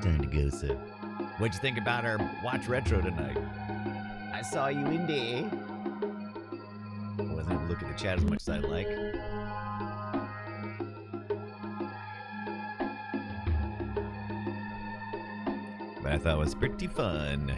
Tandagosa. What'd you think about our Watch Retro tonight? I saw you in there. I wasn't able to look at the chat as much as I'd like. But I thought it was pretty fun.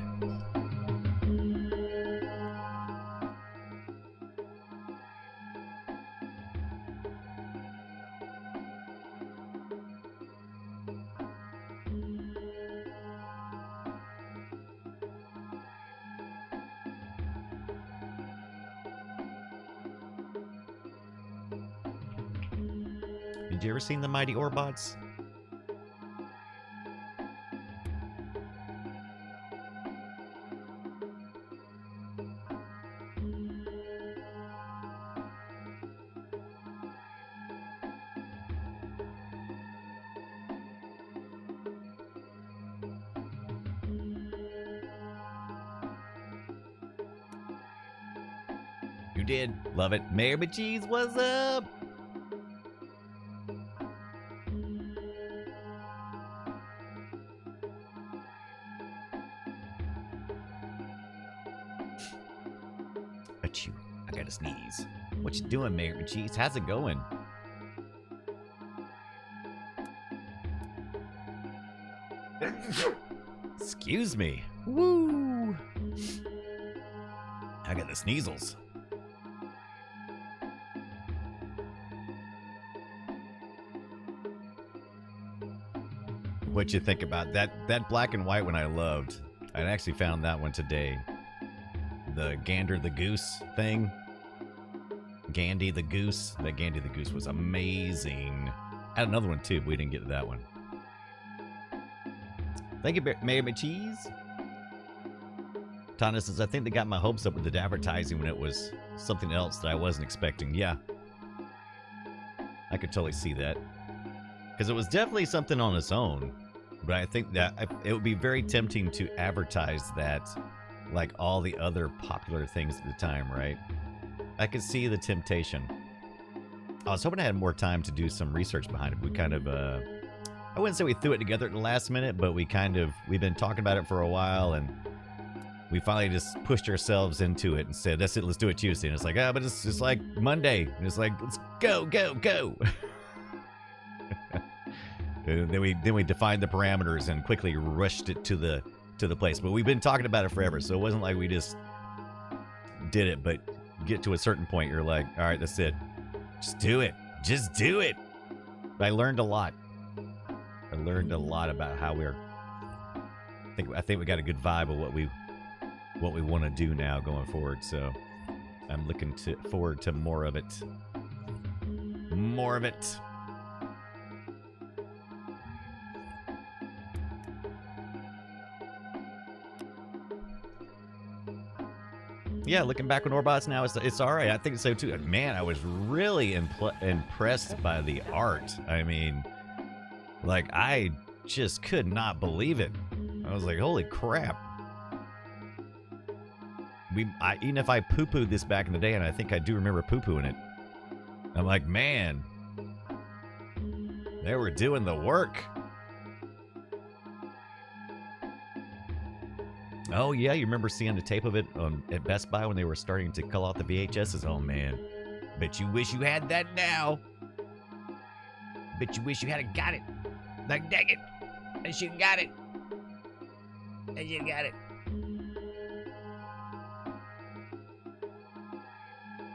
Did you ever seen the Mighty Orbots? You did. Love it. Mayor Cheese, what's up? Achoo. I gotta sneeze. What you doing, Mayor Cheese? How's it going? Excuse me. Woo! I got the sneezels. What'd you think about that black and white one? I loved. I actually found that one today. The Gander the Goose thing. Gandy the Goose. That Gandy the Goose was amazing. I had another one too, but we didn't get to that one. Thank you, Mayor Cheese. Tana says, I think they got my hopes up with the advertising when it was something else that I wasn't expecting. Yeah. I could totally see that. Because it was definitely something on its own. But I think that it would be very tempting to advertise that like all the other popular things at the time, right? I could see the temptation. I was hoping I had more time to do some research behind it. We kind of, I wouldn't say we threw it together at the last minute, but we've been talking about it for a while, and we finally just pushed ourselves into it and said, that's it, let's do it Tuesday. And it's like, but it's just like Monday. And it's like, let's go, go, go. And then we defined the parameters and quickly rushed it to the place. But we've been talking about it forever, so it wasn't like we just did it. But get to a certain point, you're like, all right, that's it. Just do it. Just do it. But I learned a lot. I learned a lot about how we're. I think we got a good vibe of what we want to do now going forward. So I'm looking forward to more of it. More of it. Yeah, looking back on Orbots now, it's all right. I think so too. Man, I was really impressed by the art. I mean, like, I just could not believe it. I was like, holy crap. Even if I poo-pooed this back in the day, and I think I do remember poo-pooing it, I'm like, man, they were doing the work. Oh, yeah, you remember seeing the tape of it at Best Buy when they were starting to cull out the VHSs? Oh, man. Bet you wish you had that now. Bet you wish you had got it. Like, dang it. I should got it. I should got it.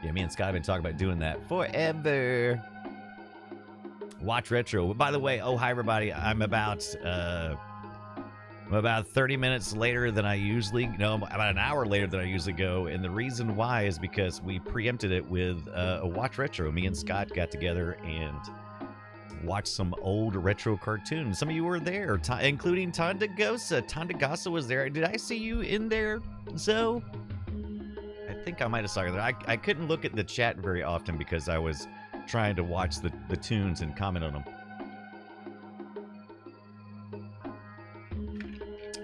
Yeah, me and Scott have been talking about doing that forever. Watch Retro. By the way, oh, hi, everybody. I'm about 30 minutes later than I usually, about an hour later than I usually go. And the reason why is because we preempted it with a Watch Retro. Me and Scott got together and watched some old retro cartoons. Some of you were there, including Tandagosa. Tandagosa was there. Did I see you in there, Zoe? I think I might have saw you there. I couldn't look at the chat very often because I was trying to watch the tunes and comment on them.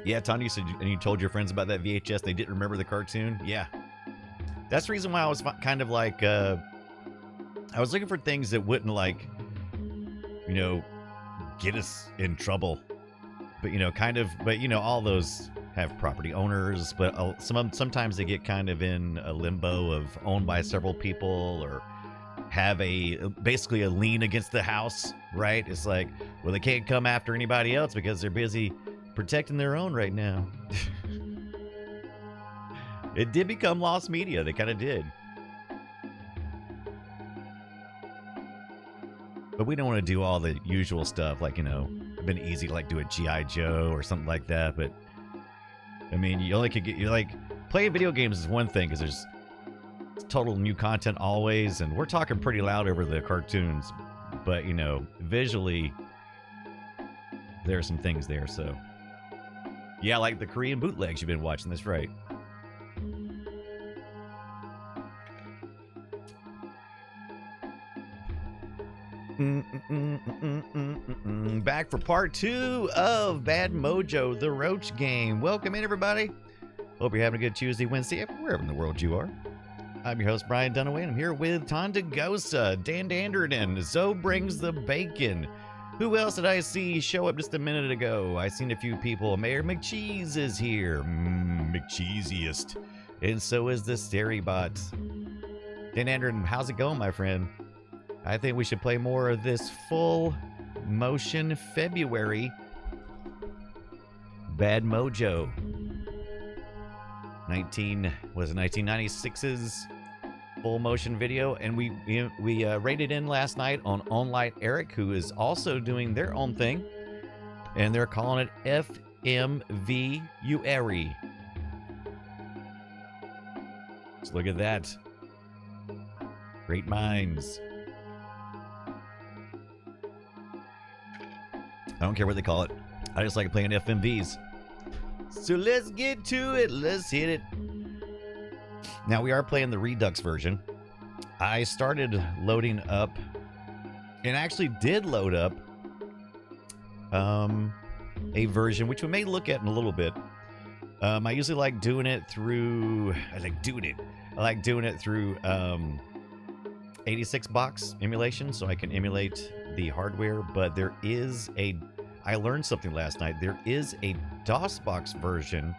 Yeah, Tony, you said, and you told your friends about that VHS. They didn't remember the cartoon. Yeah, that's the reason why I was kind of like, I was looking for things that wouldn't, like, get us in trouble. But all those have property owners, but sometimes they get kind of in a limbo of owned by several people, or have basically a lien against the house, right? It's like, well, they can't come after anybody else because they're busy protecting their own right now. It did become lost media. They kind of did. But we don't want to do all the usual stuff, like, it'd been easy to, like, do a G.I. Joe or something like that, but, I mean, playing video games is one thing, because there's total new content always, and we're talking pretty loud over the cartoons, but, visually, there are some things there, so. Yeah, like the Korean bootlegs you've been watching, that's right. Back for part 2 of Bad Mojo, the Roach game. Welcome in, everybody. Hope you're having a good Tuesday, Wednesday, wherever in the world you are. I'm your host, Brian Dunaway, and I'm here with Tondagosa, Dan Danderden, Zoe Brings the Bacon. Who else did I see show up just a minute ago? I seen a few people. Mayor McCheese is here. McCheesiest. And so is the Steribot. Dan Danderden, how's it going, my friend? I think we should play more of this full motion February Bad Mojo. 1996's full motion video, and we rated in last night on OnLight Eric, who is also doing their own thing, and they're calling it FMV Ueri. Let's look at that. Great minds. I don't care what they call it. I just like playing FMVs. So let's get to it. Let's hit it. Now, we are playing the Redux version. I started loading up, and actually did load up a version, which we may look at in a little bit. I usually like doing it through... I like doing it through 86 box emulation, so I can emulate the hardware, but there is I learned something last night. There is a DOSBox version,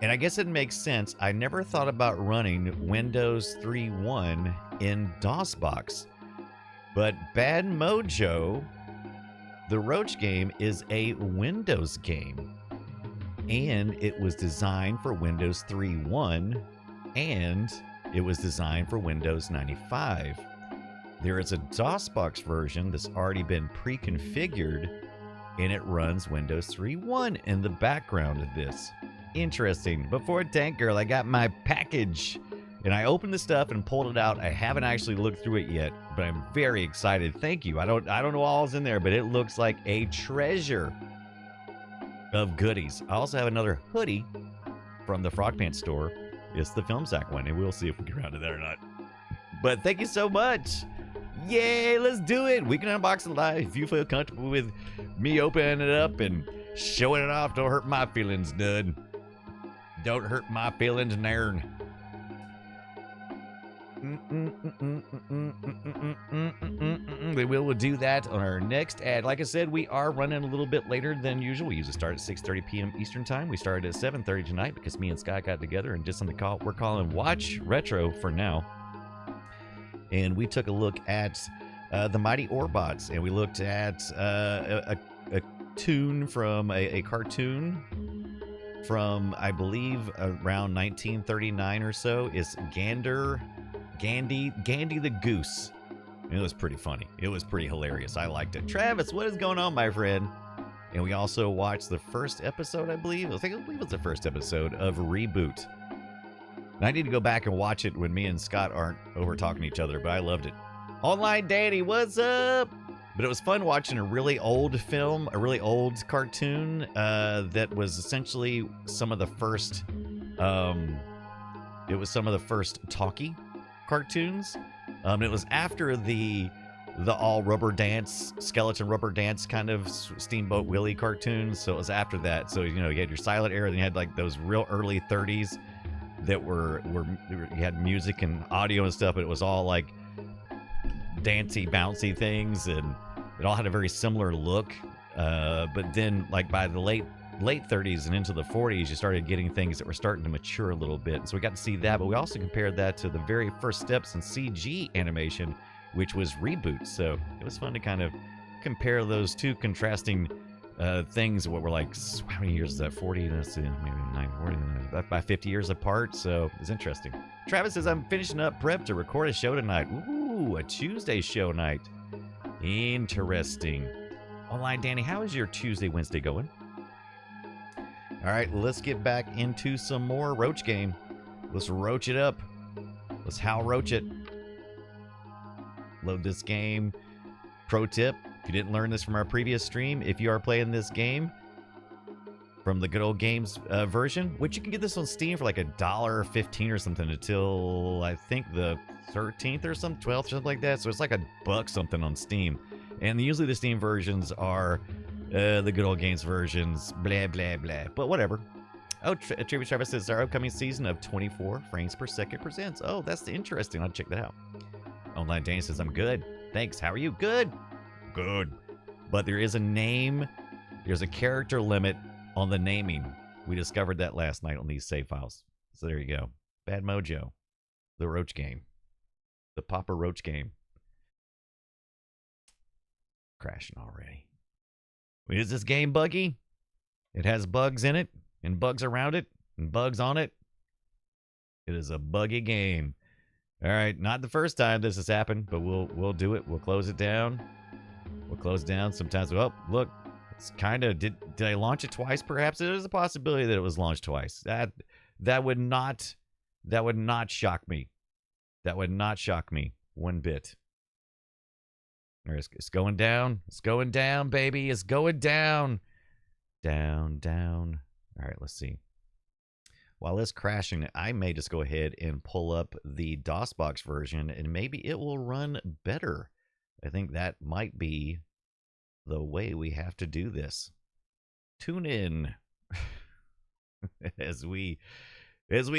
and I guess it makes sense. I never thought about running Windows 3.1 in DOSBox, but Bad Mojo, the Roach game, is a Windows game, and it was designed for Windows 3.1, and it was designed for Windows 95. There is a DOSBox version that's already been pre-configured, and it runs Windows 3.1 in the background of this. Interesting. Before Tank Girl, I got my package, and I opened the stuff and pulled it out. I haven't actually looked through it yet, but I'm very excited. Thank you. I don't know all's in there, but it looks like a treasure of goodies. I also have another hoodie from the Frog Pants store. It's the Film Sack one, and we'll see if we get around to that or not. But thank you so much. Yay, let's do it. We can unbox it live if you feel comfortable with me opening it up and showing it off. Don't hurt my feelings, Dud. Don't hurt my feelings, Nairn. We'll do that on our next ad. Like I said, we are running a little bit later than usual. We usually start at 6:30 p.m. Eastern time. We started at 7:30 tonight because me and Scott got together and did something we're calling Watch Retro for now. And we took a look at the Mighty Orbots, and we looked at a tune from a cartoon from, I believe, around 1939 or so. It's Gandy the Goose. And it was pretty funny. It was pretty hilarious. I liked it. Travis, what is going on, my friend? And we also watched the first episode, I believe. I believe it's the first episode of Reboot. And I need to go back and watch it when me and Scott aren't over talking to each other, but I loved it. Online Danny, what's up? But it was fun watching a really old film, a really old cartoon that was essentially some of the first, it was some of the first talkie cartoons. It was after the all rubber dance, skeleton rubber dance kind of Steamboat Willie cartoons. So it was after that. So, you had your silent era, then you had like those real early 30s that were you had music and audio and stuff, but it was all like dancey, bouncy things, and it all had a very similar look. But then, like by the late 30s and into the 40s, you started getting things that were starting to mature a little bit. So we got to see that, but we also compared that to the very first steps in CG animation, which was reboots. So it was fun to kind of compare those two contrasting things. What were like, how many years is that? 40, that's maybe 9, 40, by 50 years apart. So it's interesting. Travis says, I'm finishing up prep to record a show tonight. Ooh, a Tuesday show night. Interesting. Online Danny, how is your Tuesday, Wednesday going? All right, let's get back into some more Roach game. Let's roach it up. Let's how roach it. Load this game. Pro tip, if you didn't learn this from our previous stream, if you are playing this game from the Good Old Games version, which you can get this on Steam for like $1.15 or something until I think the 13th or something, 12th or something like that. So it's like $1 something on Steam. And usually the Steam versions are the Good Old Games versions, blah, blah, blah. But whatever. Oh, Tribute Travis says our upcoming season of 24 frames per second presents. Oh, that's interesting. I'll check that out. Online Danny says, I'm good. Thanks. How are you? Good. Good. But there is a name. There's a character limit on the naming. We discovered that last night on these save files. So there you go. Bad Mojo. The Roach game. The Papa Roach game. Crashing already. Is this game buggy? It has bugs in it, and bugs around it, and bugs on it. It is a buggy game. All right, not the first time this has happened, but we'll do it. We'll close it down. We'll close it down. Sometimes, well, look, it's kind of did I launch it twice? Perhaps there's a possibility that it was launched twice. That would not shock me. That would not shock me one bit. It's going down. It's going down, baby. It's going down. Down, down. All right, let's see. While it's crashing, I may just go ahead and pull up the DOSBox version, and maybe it will run better. I think that might be the way we have to do this. Tune in as we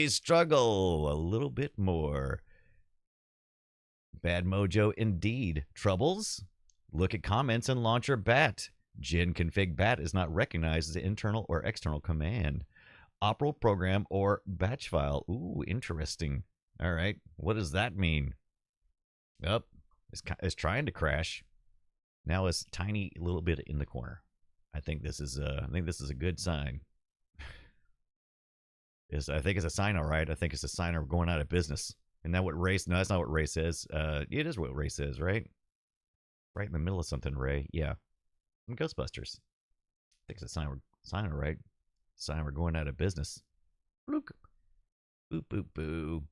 struggle a little bit more. Bad Mojo indeed. Troubles? Look at comments and launcher bat. Gen config bat is not recognized as an internal or external command. Operal program or batch file. Ooh, interesting. All right. What does that mean? Up. It's trying to crash. Now it's tiny little bit in the corner. I think this is a good sign. I think it's a sign, all right. I think it's a sign of going out of business. Isn't that what Ray? No, that's not what Ray says. It is what Ray says, right? Right in the middle of something, Ray. Yeah. From Ghostbusters. I think it's a sign all right. Sign we're going out of business. Look. Boop, boop, boo.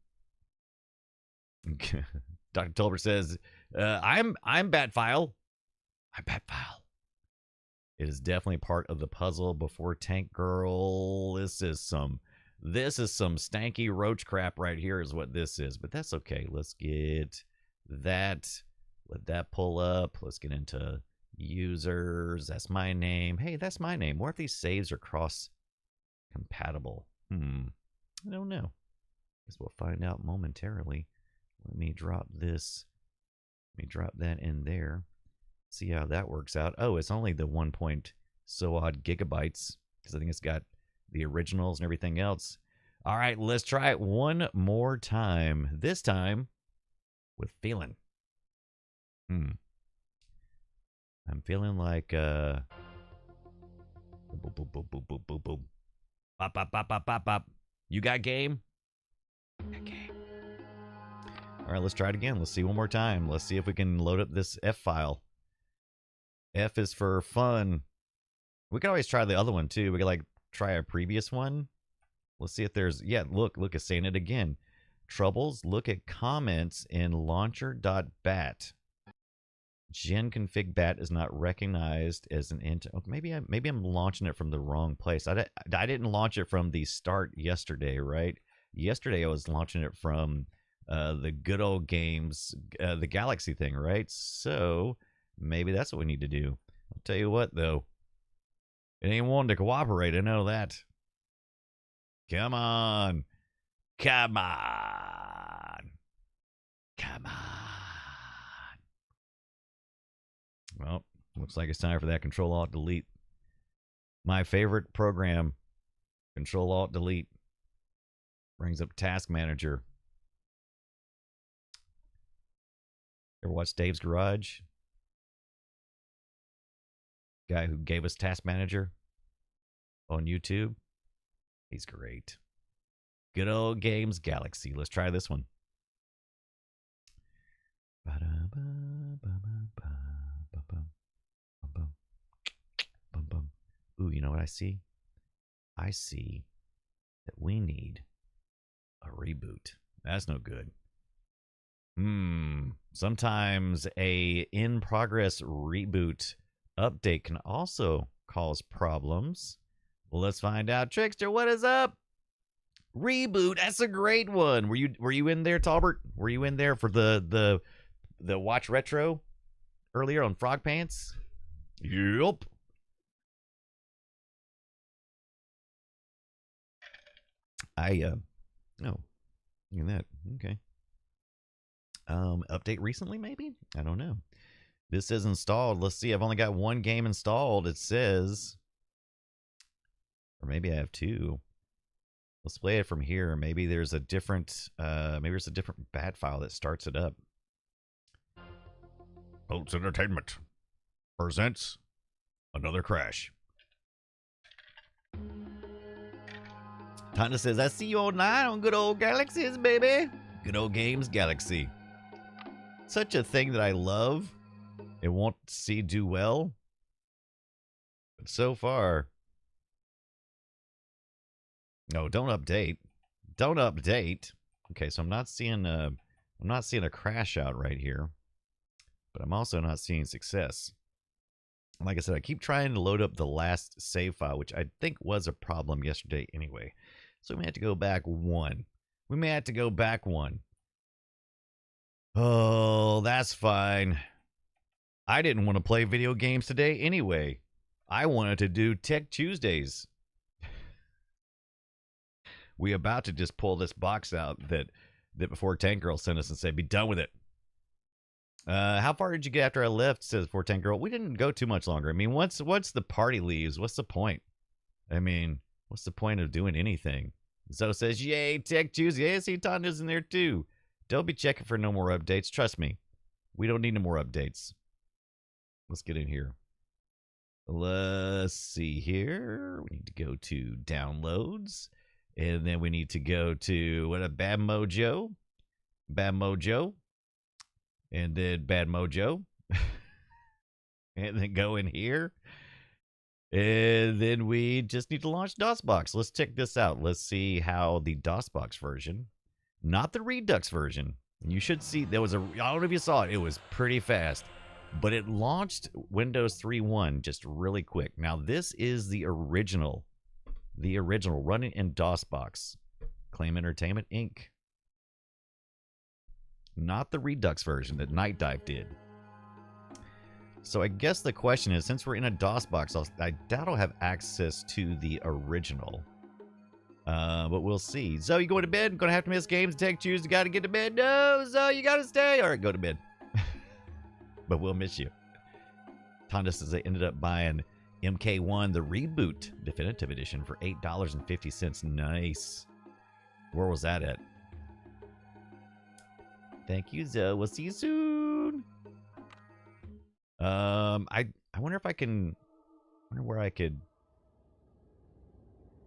Dr. Tolbert says, I'm Batfile. I'm Batfile. It is definitely part of the puzzle before Tank Girl. This is some stanky roach crap right here is what this is. But that's okay. Let's get that. Let that pull up. Let's get into users. That's my name. Hey, that's my name. What if these saves are cross-compatible? I don't know. Guess we'll find out momentarily. Let me drop this. Let me drop that in there. See how that works out. Oh, it's only the 1 point so odd gigabytes because I think it's got the originals and everything else. All right, let's try it one more time. This time with feeling. I'm feeling like boop, boop, boop, boop, boop, boop, boop. Bop, bop, bop, bop, bop, bop. You got game? Got game. All right, let's try it again. Let's see one more time. Let's see if we can load up this F file. F is for fun. We could always try the other one too. We could like try a previous one. Let's see if there's, yeah, look, it's saying it again. Troubles, look at comments in launcher.bat. Gen config bat is not recognized as an int. Oh, maybe I'm launching it from the wrong place. I didn't launch it from the start yesterday, right? Yesterday I was launching it from the Good Old Games, the Galaxy thing, right? So maybe that's what we need to do. I'll tell you what, though. It ain't wanting to cooperate. I know that. Come on. Come on. Come on. Well, Looks like it's time for that Control-Alt-Delete. My favorite program, Control-Alt-Delete. Brings up Task Manager. Ever watch Dave's Garage? Guy who gave us Task Manager on YouTube. He's great. Good old Games Galaxy. Let's try this one. Ooh, you know what I see? I see that we need a reboot. That's no good. Sometimes a in-progress reboot update can also cause problems. Well, let's find out. Trickster, what is up? Reboot, that's a great one. Were you in there, Talbert? Were you in there for the Watch Retro earlier on Frog Pants? Yup. Oh, look at that. Okay. Update recently, maybe? I don't know. This is installed. Let's see. I've only got one game installed. It says, or maybe I have two. Let's play it from here. Maybe there's a different, bat file that starts it up. Boats Entertainment presents another crash. Tanda says, I see you all night on good old Galaxies, baby. Good old Games Galaxy. Such a thing that I love and want to see do well. But so far... No, don't update. Don't update. Okay, so I'm not seeing a crash out right here. But I'm also not seeing success. Like I said, I keep trying to load up the last save file, which I think was a problem yesterday anyway. So we may have to go back one. We may have to go back one. Oh, that's fine. I didn't want to play video games today anyway. I wanted to do Tech Tuesdays. We about to just pull this box out that before Tank Girl sent us and say, be done with it. How far did you get after I left, says before Tank Girl? We didn't go too much longer. I mean, once the party leaves, what's the point? I mean, what's the point of doing anything? Zoe says, yay, Tech Tuesday. ASC Tonda's in there too. Don't be checking for no more updates. Trust me. We don't need no more updates. Let's get in here. Let's see here. We need to go to downloads. And then we need to go to Bad Mojo. Bad Mojo. And then Bad Mojo. And then go in here. And then we just need to launch DOSBox. Let's check this out. Let's see how the DOSBox version, not the Redux version. You should see, there was I don't know if you saw it. It was pretty fast. But it launched Windows 3.1 just really quick. Now, this is the original. The original running in DOSBox. Claim Entertainment, Inc. Not the Redux version that Night Dive did. So I guess the question is, since we're in a DOSBox, I doubt I'll have access to the original. But we'll see. Zoe, you going to bed? Gonna have to miss games. Tech Tuesday. Gotta get to bed. No, Zoe, you gotta stay. All right, go to bed. But we'll miss you. Tonda says they ended up buying MK1, the Reboot Definitive Edition for $8.50. Nice. Where was that at? Thank you, Zoe. We'll see you soon. I wonder if I can. I wonder where I could.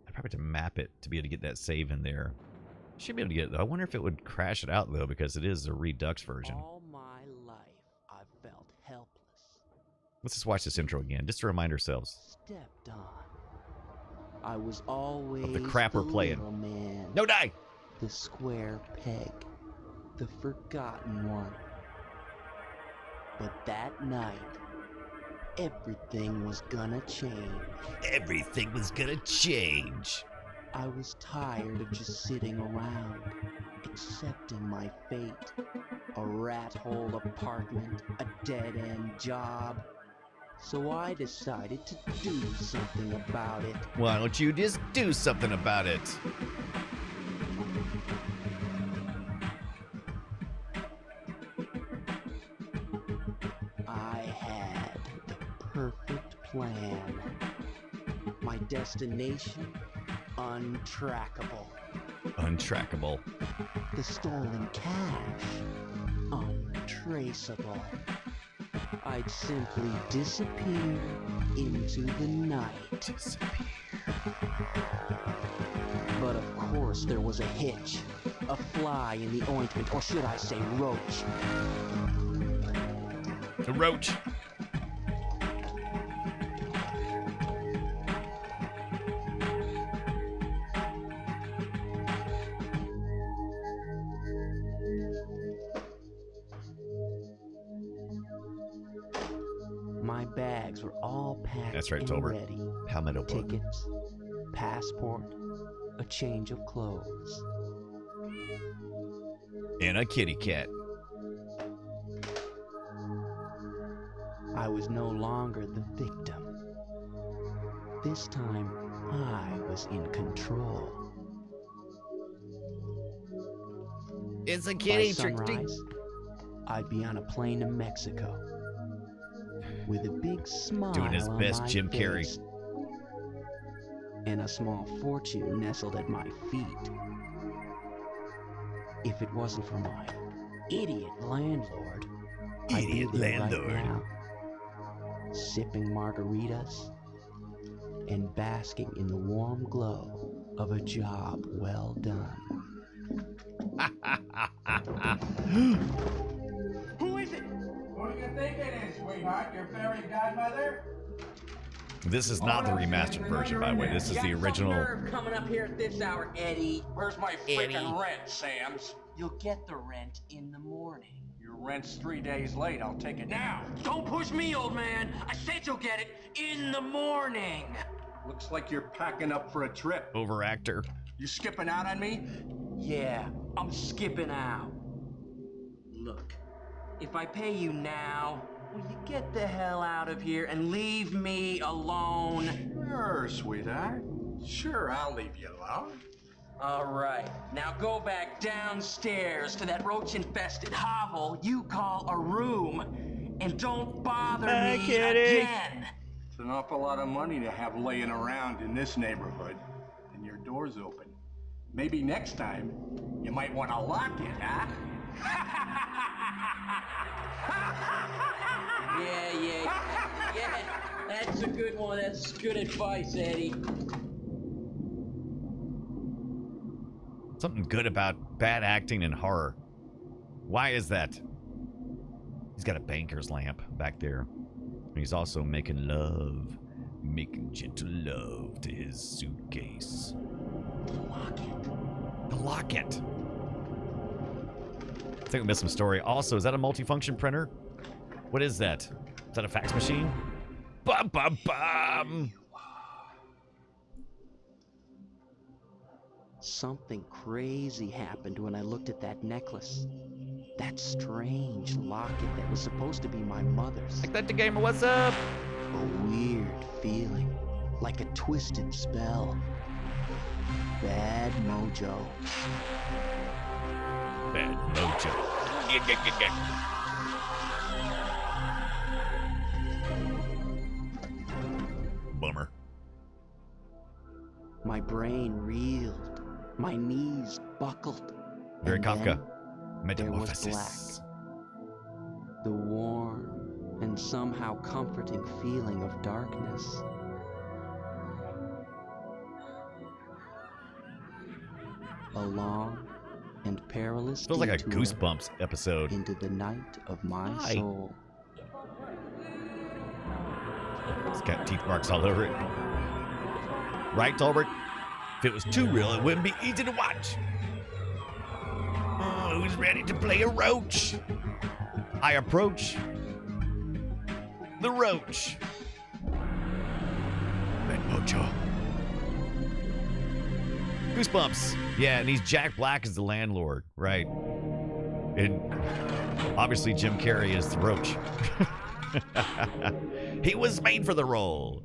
I probably have to map it to be able to get that save in there. Should be able to get it though. I wonder if it would crash it out though, because it is a Redux version. All my life, I've felt helpless. Let's just watch this intro again, just to remind ourselves. Stepped on. I was always of the crap we're playing. Man, no die. The square peg, the forgotten one. But that night, everything was gonna change. Everything was gonna change. I was tired of just sitting around, accepting my fate. A rat hole apartment, a dead-end job. So I decided to do something about it. Why don't you just do something about it? I had the perfect plan. My destination, untrackable. Untrackable. The stolen cash, untraceable. I'd simply disappear into the night. Disappear. But of course there was a hitch. A fly in the ointment, or should I say roach. The roach. My bags were all packed. That's right, and Tolbert. ready. Palmetto bug. Tickets, passport, a change of clothes. And a kitty cat. I was no longer the victim. This time, I was in control. It's a By kitty, Trixie. sunrise, I'd be on a plane to Mexico with a big smile Doing his on best my Jim Carrey. face, and a small fortune nestled at my feet. If it wasn't for my idiot landlord, Idiot I'd be there landlord. right now, sipping margaritas and basking in the warm glow of a job well done. Who is it? Who do you think it is, sweetheart? Your fairy godmother? This is not the remastered version, by the way. This is the original. Nerve coming up here at this hour, Eddie. Where's my Eddie. freaking rent, Sam's? You'll get the rent in the morning. Your rent's 3 days late. I'll take it now. Don't push me, old man. I said you'll get it in the morning. Looks like you're packing up for a trip. Overactor. You skipping out on me? Yeah, I'm skipping out. Look, if I pay you now, will you get the hell out of here and leave me alone? Sure, sweetheart. Sure, I'll leave you alone. All right, now go back downstairs to that roach-infested hovel you call a room, and don't bother Hi, me kitty. again. It's an awful lot of money to have laying around in this neighborhood, and your door's open. Maybe next time, you might want to lock it, huh? Yeah, that's a good one. That's good advice, Eddie. Something good about bad acting in horror. Why is that? He's got a banker's lamp back there. He's also making love. Making gentle love to his suitcase. The locket. I think we missed some story. Also, is that a multifunction printer? What is that? Is that a fax machine? Bum, bum, bum. Something crazy happened when I looked at that necklace. That strange locket that was supposed to be my mother's. Like that, the gamer, what's up? A weird feeling, like a twisted spell. Bad mojo. Bad mojo. Bummer. My brain reeled. My knees buckled. Very and Kafka. then there was Metamorphosis. the warm and somehow comforting feeling of darkness. A long and perilous Feels like a detour Goosebumps episode. into the night of my Hi. soul. It's got teeth marks all over it. Right, Tolbert? If it was too real, it wouldn't be easy to watch. Oh, who's ready to play a roach? I approach the roach. Red Mojo. Goosebumps. Yeah, and he's Jack Black as the landlord, right? And obviously Jim Carrey is the roach. He was made for the role.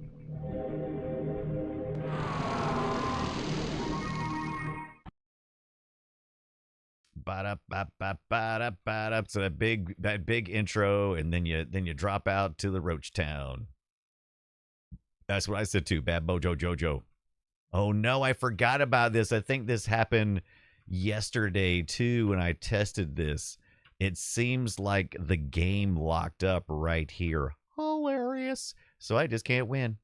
Ba-da-ba-ba-ba-da-ba-da. So that big intro, and then you drop out to the Roach Town. That's what I said too. Bad Mojo Jojo. Oh no, I forgot about this. I think this happened yesterday too when I tested this. It seems like the game locked up right here. Hilarious. So I just can't win.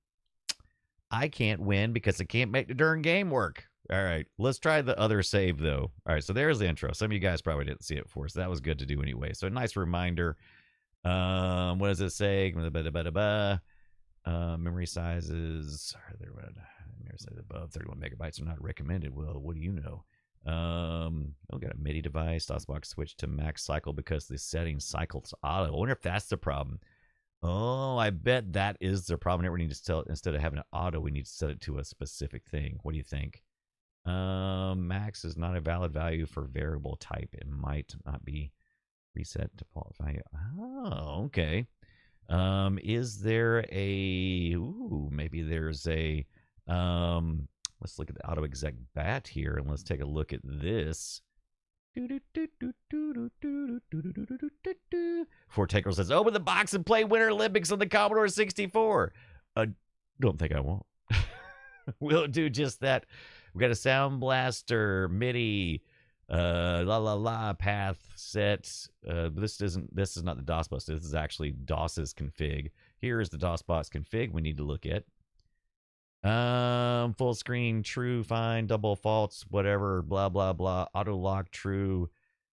I can't win because I can't make the darn game work. All right, let's try the other save, though. All right, so there's the intro. Some of you guys probably didn't see it before, so that was good to do anyway. So a nice reminder. What does it say? Memory sizes. Memory size above 31 megabytes are not recommended. Well, what do you know? Got a MIDI device. DOSBox switch to max cycle because the setting cycles auto. I wonder if that's the problem. Oh, I bet that is the problem. We need to tell, instead of having an auto, we need to set it to a specific thing. What do you think? Max is not a valid value for variable type. It might not be reset default value. Oh, okay. Is there a, maybe there's a, let's look at the auto exec bat here and let's take a look at this. Fortaker says, open the box and play Winter Olympics on the Commodore 64. Don't think I won't. We'll do just that. We got a Sound Blaster, MIDI, path set. This is not the DOS bus. This is actually DOS's config. Here is the DOS box config we need to look at. Full screen, true, fine, double false, whatever, blah, blah, blah. Auto lock, true.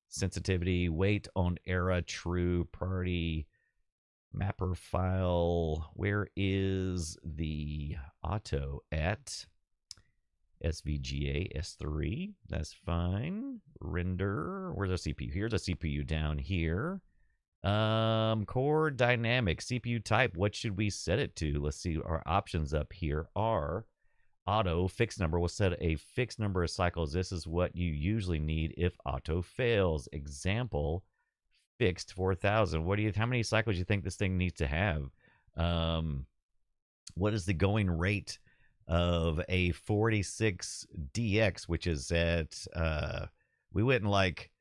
Sensitivity, wait on era, true. Priority, mapper file. Where is the auto at? SVGA S3. That's fine. Render. Where's our CPU? Here's a CPU down here. Core dynamic CPU type. What should we set it to? Let's see. Our options up here are auto fixed number. We'll set a fixed number of cycles. This is what you usually need if auto fails. Example, fixed 4,000. How many cycles do you think this thing needs to have? What is the going rate of a 46DX, which is at we went in like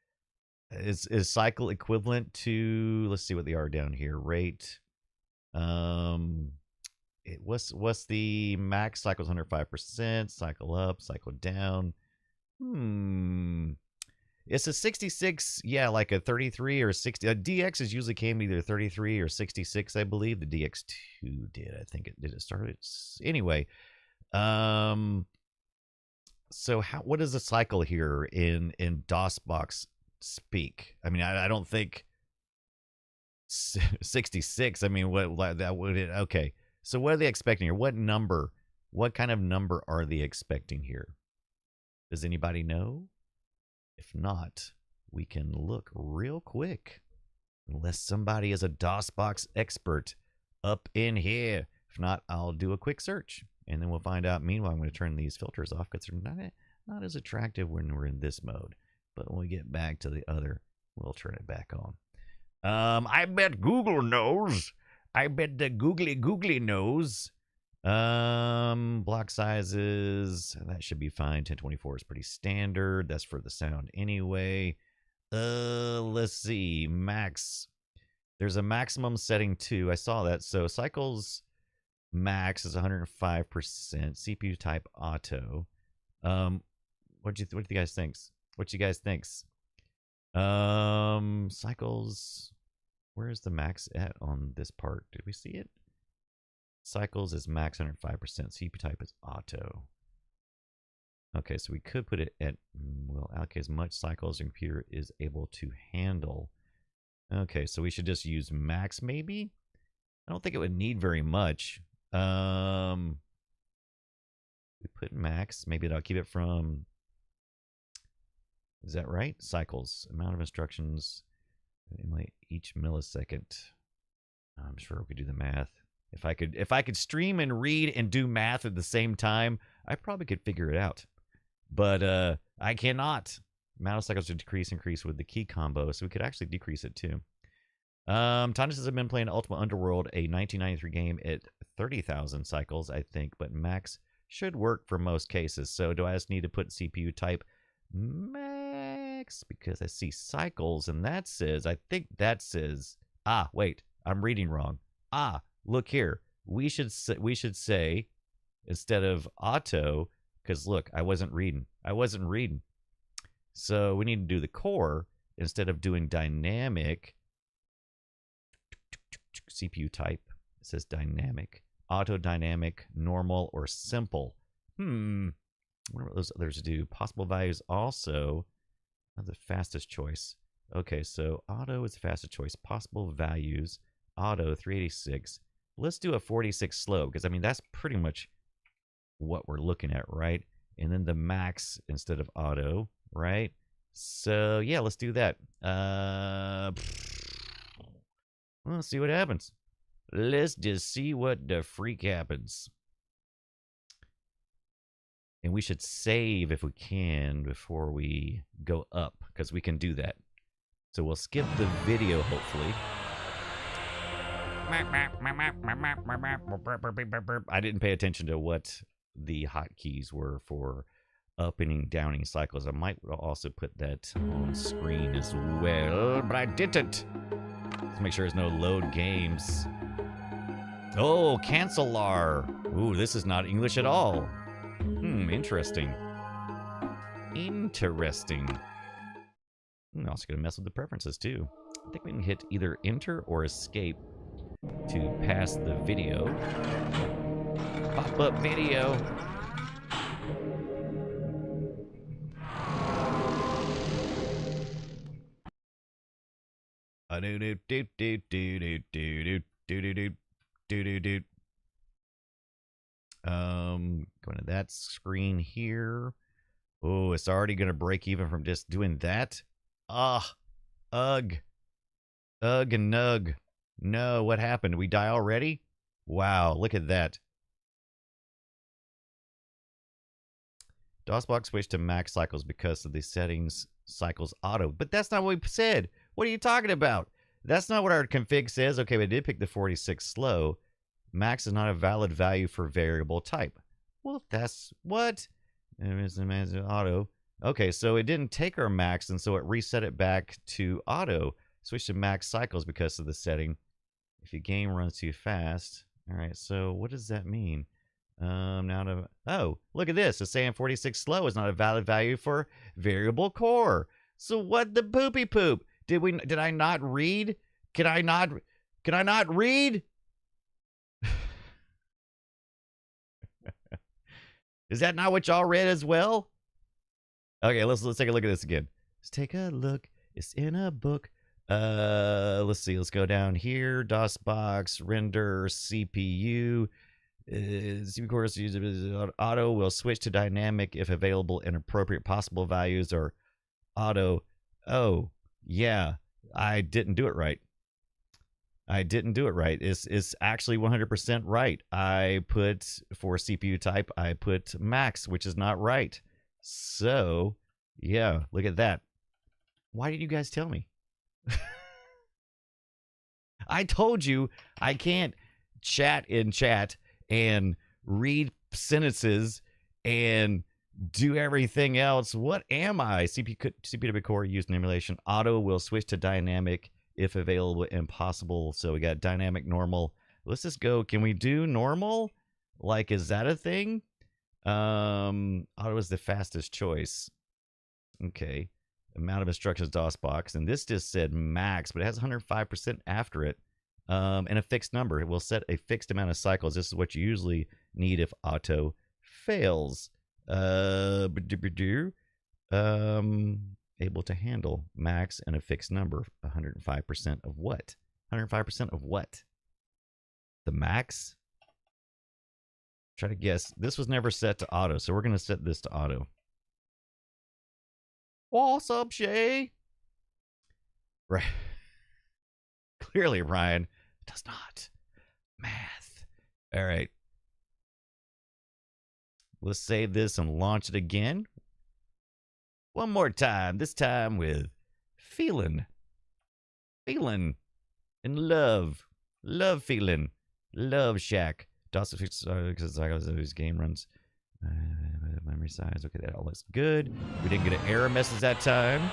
is cycle equivalent to, let's see what they are down here, rate. What's the max cycles? 105%, cycle up, cycle down. It's a 66, yeah, like a 33 or 60. A DX is usually came either 33 or 66, I believe. The DX2 did. I think it start. Anyway, so what is the cycle here in DOSBox speak? I mean, I don't think 66. I mean, what that would it? Okay, so what are they expecting here? What number? What kind of number are they expecting here? Does anybody know? If not, we can look real quick. Unless somebody is a DOSBox expert up in here. If not, I'll do a quick search. And then we'll find out. Meanwhile, I'm going to turn these filters off because they're not as attractive when we're in this mode. But when we get back to the other, we'll turn it back on. I bet Google knows. I bet the googly knows. Block sizes, that should be fine. 1024 is pretty standard. That's for the sound anyway. Let's see. Max. There's a maximum setting too. I saw that. So cycles max is 105%. CPU type auto. What do you guys think? What you guys thinks? Cycles. Where is the max at on this part? Did we see it? Cycles is max 105%. CPU type is auto. Okay, so we could put it at, well, allocate as much cycles as your computer is able to handle. Okay, so we should just use max maybe? I don't think it would need very much. We put max. Maybe that'll keep it from, is that right? Cycles. Amount of instructions in each millisecond. I'm sure we could do the math. If I could stream and read and do math at the same time, I probably could figure it out. But I cannot. Amount of cycles to increase with the key combo, so we could actually decrease it too. Thomas has been playing Ultimate Underworld, a 1993 game at 30,000 cycles, I think, but max should work for most cases. So do I just need to put CPU type max? Because I see cycles, and that says, I think that says, wait, I'm reading wrong. Look here. we should say instead of auto, because look, I wasn't reading. So we need to do the core instead of doing dynamic. CPU type. It says dynamic, auto, dynamic, normal, or simple. I wonder what those others do. Possible values also. The fastest choice. Okay, so auto is the fastest choice. Possible values, auto 386. Let's do a 46 slow, because I mean that's pretty much what we're looking at, right? And then the max instead of auto, right? So yeah, let's do that. Let's see what happens. Let's just see what the freak happens. And we should save if we can before we go up, because we can do that. So we'll skip the video, hopefully. I didn't pay attention to what the hotkeys were for upping and downing cycles. I might also put that on screen as well, but I didn't. Let's make sure there's no load games. Oh, cancelar. Ooh, this is not English at all. Interesting. Interesting. I'm also going to mess with the preferences, too. I think we can hit either enter or escape to pass the video. Pop-up video. Going to that screen here. Oh, it's already going to break even from just doing that. Ugh and nug. No, what happened? Did we die already? Wow, look at that. DOSBox switched to max cycles because of the settings cycles auto. But that's not what we said. What are you talking about? That's not what our config says. Okay, we did pick the 46 slow. Max is not a valid value for variable type. Well, that's what? Auto. Okay, so it didn't take our max, and so it reset it back to auto. Switch to max cycles because of the setting. If your game runs too fast. All right, so what does that mean? Oh, look at this. It's saying 46 slow is not a valid value for variable core. So what the poopy poop? Did I not read? Can I not read? Is that not what y'all read as well? Okay, let's take a look at this again. Let's take a look. It's in a book. Let's see. Let's go down here. DOSBox, render, CPU. CPU core auto will switch to dynamic if available, and appropriate possible values are auto. Oh, yeah. I didn't do it right. It's actually 100% right. I put, for CPU type, I put max, which is not right. So, yeah, look at that. Why did you guys tell me? I told you I can't chat in chat and read sentences and do everything else. What am I? CPU core used in emulation. Auto will switch to dynamic if available and possible. So we got dynamic, normal. Let's just go. Can we do normal? Like, is that a thing? Auto is the fastest choice. Okay. Amount of instructions DOSBox. And this just said max, but it has 105% after it. And a fixed number. It will set a fixed amount of cycles. This is what you usually need if auto fails. Able to handle max and a fixed number. 105% of what? 105% of what? The max? Try to guess. This was never set to auto, so we're going to set this to auto. What's up, Shay? Right. Clearly, Ryan does not. Math. All right. Let's save this and launch it again. One more time. This time with feeling. Feeling. And love. Love feeling. Love Shack. DOS because his game runs. Memory size. Okay, that all looks good. We didn't get an error message that time.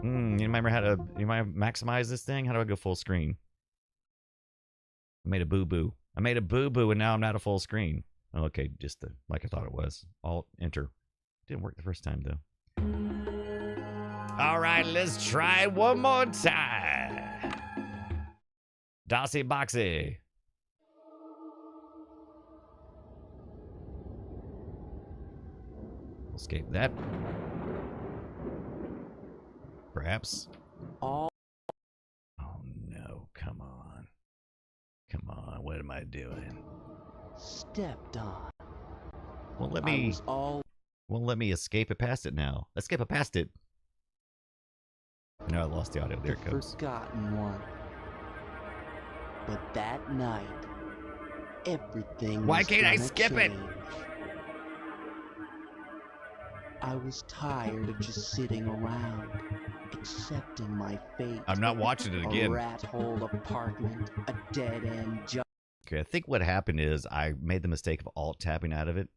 You remember how to maximize this thing? How do I go full screen? I made a boo-boo. I made a boo-boo, and now I'm not a full screen. Okay, just like I thought it was. Alt, enter. Didn't work the first time, though. All right, let's try one more time. Dossy Boxy. Escape that. Perhaps. All Oh no, come on. Come on, what am I doing? stepped on. Well, let I me was all let me escape it past it now. Escape it past it. No, I lost the audio. There it the goes. forgotten one. But that night, everything Why was can't I gonna skip it? change. I was tired of just sitting around, accepting my fate. I'm not watching it A again. rat hole apartment, a dead-end job. Okay, I think what happened is I made the mistake of alt tapping out of it.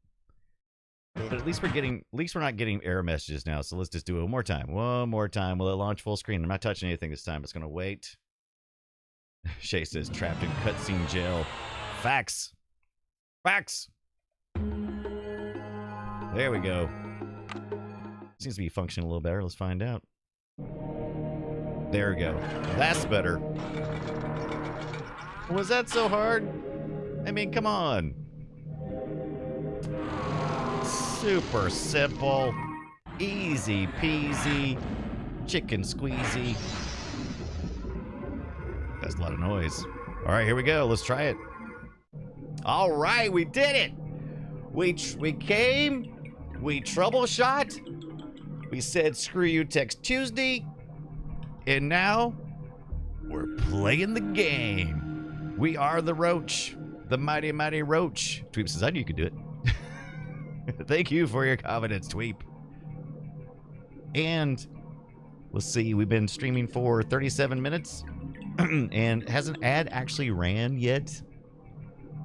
But at least we're not getting error messages now. So let's just do it one more time. One more time. Will it launch full screen? I'm not touching anything this time. It's gonna wait. Shay says trapped in cutscene jail. Facts. Facts. There we go. Seems to be functioning a little better. Let's find out. There we go. That's better. Was that so hard? I mean, come on. Super simple. Easy peasy. Chicken squeezy. That's a lot of noise. All right, here we go. Let's try it. All right, we did it. We came. We troubleshot. We said, screw you, Text Tuesday. And now, we're playing the game. We are the Roach. The mighty, mighty Roach. Tweep says, I knew you could do it. Thank you for your confidence, Tweep. And, let's see, we've been streaming for 37 minutes. And has an ad actually ran yet?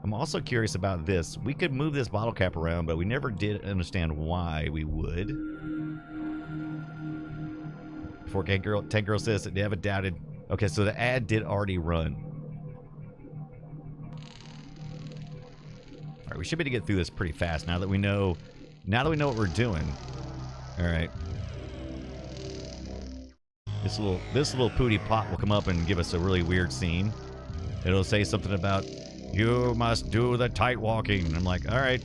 I'm also curious about this. We could move this bottle cap around, but we never did understand why we would. Before Tank Girl says that they haven't doubted. Okay, so the ad did already run. All right, we should be able to get through this pretty fast now that we know what we're doing. All right. This little pooty pot will come up and give us a really weird scene. It'll say something about, you must do the tight walking. And I'm like, all right.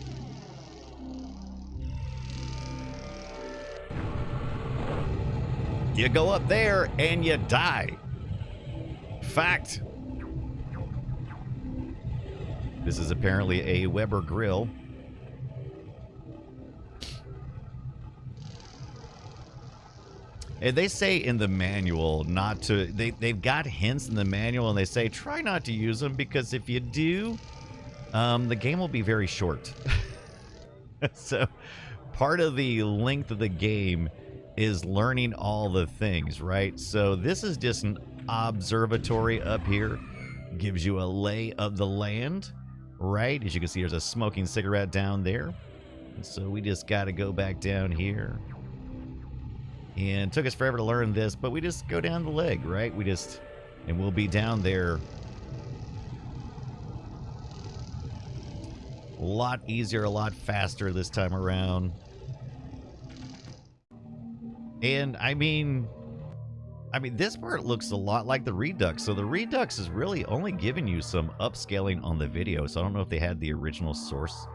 You go up there and you die. Fact. This is apparently a Weber grill. And they say in the manual not to, they've got hints in the manual and they say try not to use them because if you do, the game will be very short. So part of the length of the game is learning all the things, right? So this is just an observatory up here. Gives you a lay of the land, right? As you can see, there's a smoking cigarette down there. And so we just got to go back down here. And it took us forever to learn this, but we just go down the leg, right? And we'll be down there. A lot easier, a lot faster this time around. And I mean, this part looks a lot like the Redux. So the Redux is really only giving you some upscaling on the video. So I don't know if they had the original source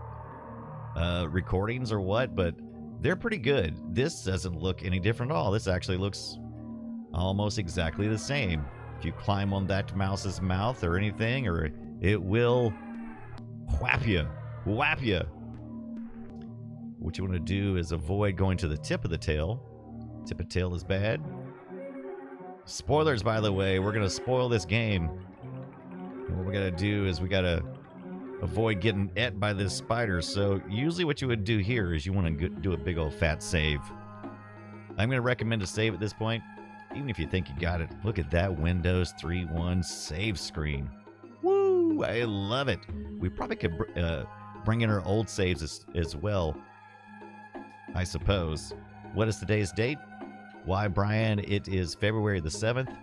recordings or what, but they're pretty good. This doesn't look any different at all. This actually looks almost exactly the same. If you climb on that mouse's mouth or anything, or it will whap you. Whap you. What you want to do is avoid going to the tip of the tail. Tip of tail is bad. Spoilers, by the way. We're going to spoil this game. And what we got to do is we got to avoid getting ate by this spider. So usually what you would do here is you want to do a big old fat save. I'm going to recommend a save at this point, even if you think you got it. Look at that Windows 3.1 save screen. Woo! I love it. We probably could bring in our old saves as well, I suppose. What is today's date? Why, Brian, it is February the 7th,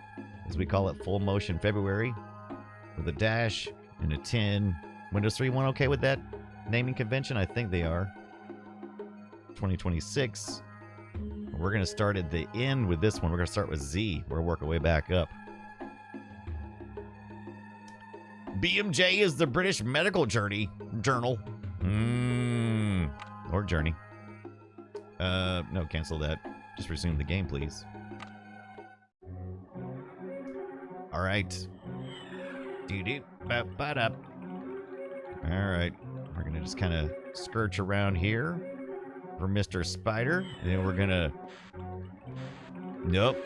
as we call it, full motion February, with a dash And a 10. Windows 3.1 okay with that naming convention? I think they are. 2026. We're going to start at the end with this one. We're going to start with Z. We're going to work our way back up. BMJ is the British Medical Journal. Or Journey. No, cancel that. Just resume the game, please. All right. Doo-doo. Ba-ba-da. All right. We're going to just kind of skirt around here for Mr. Spider. And then we're going to... Nope.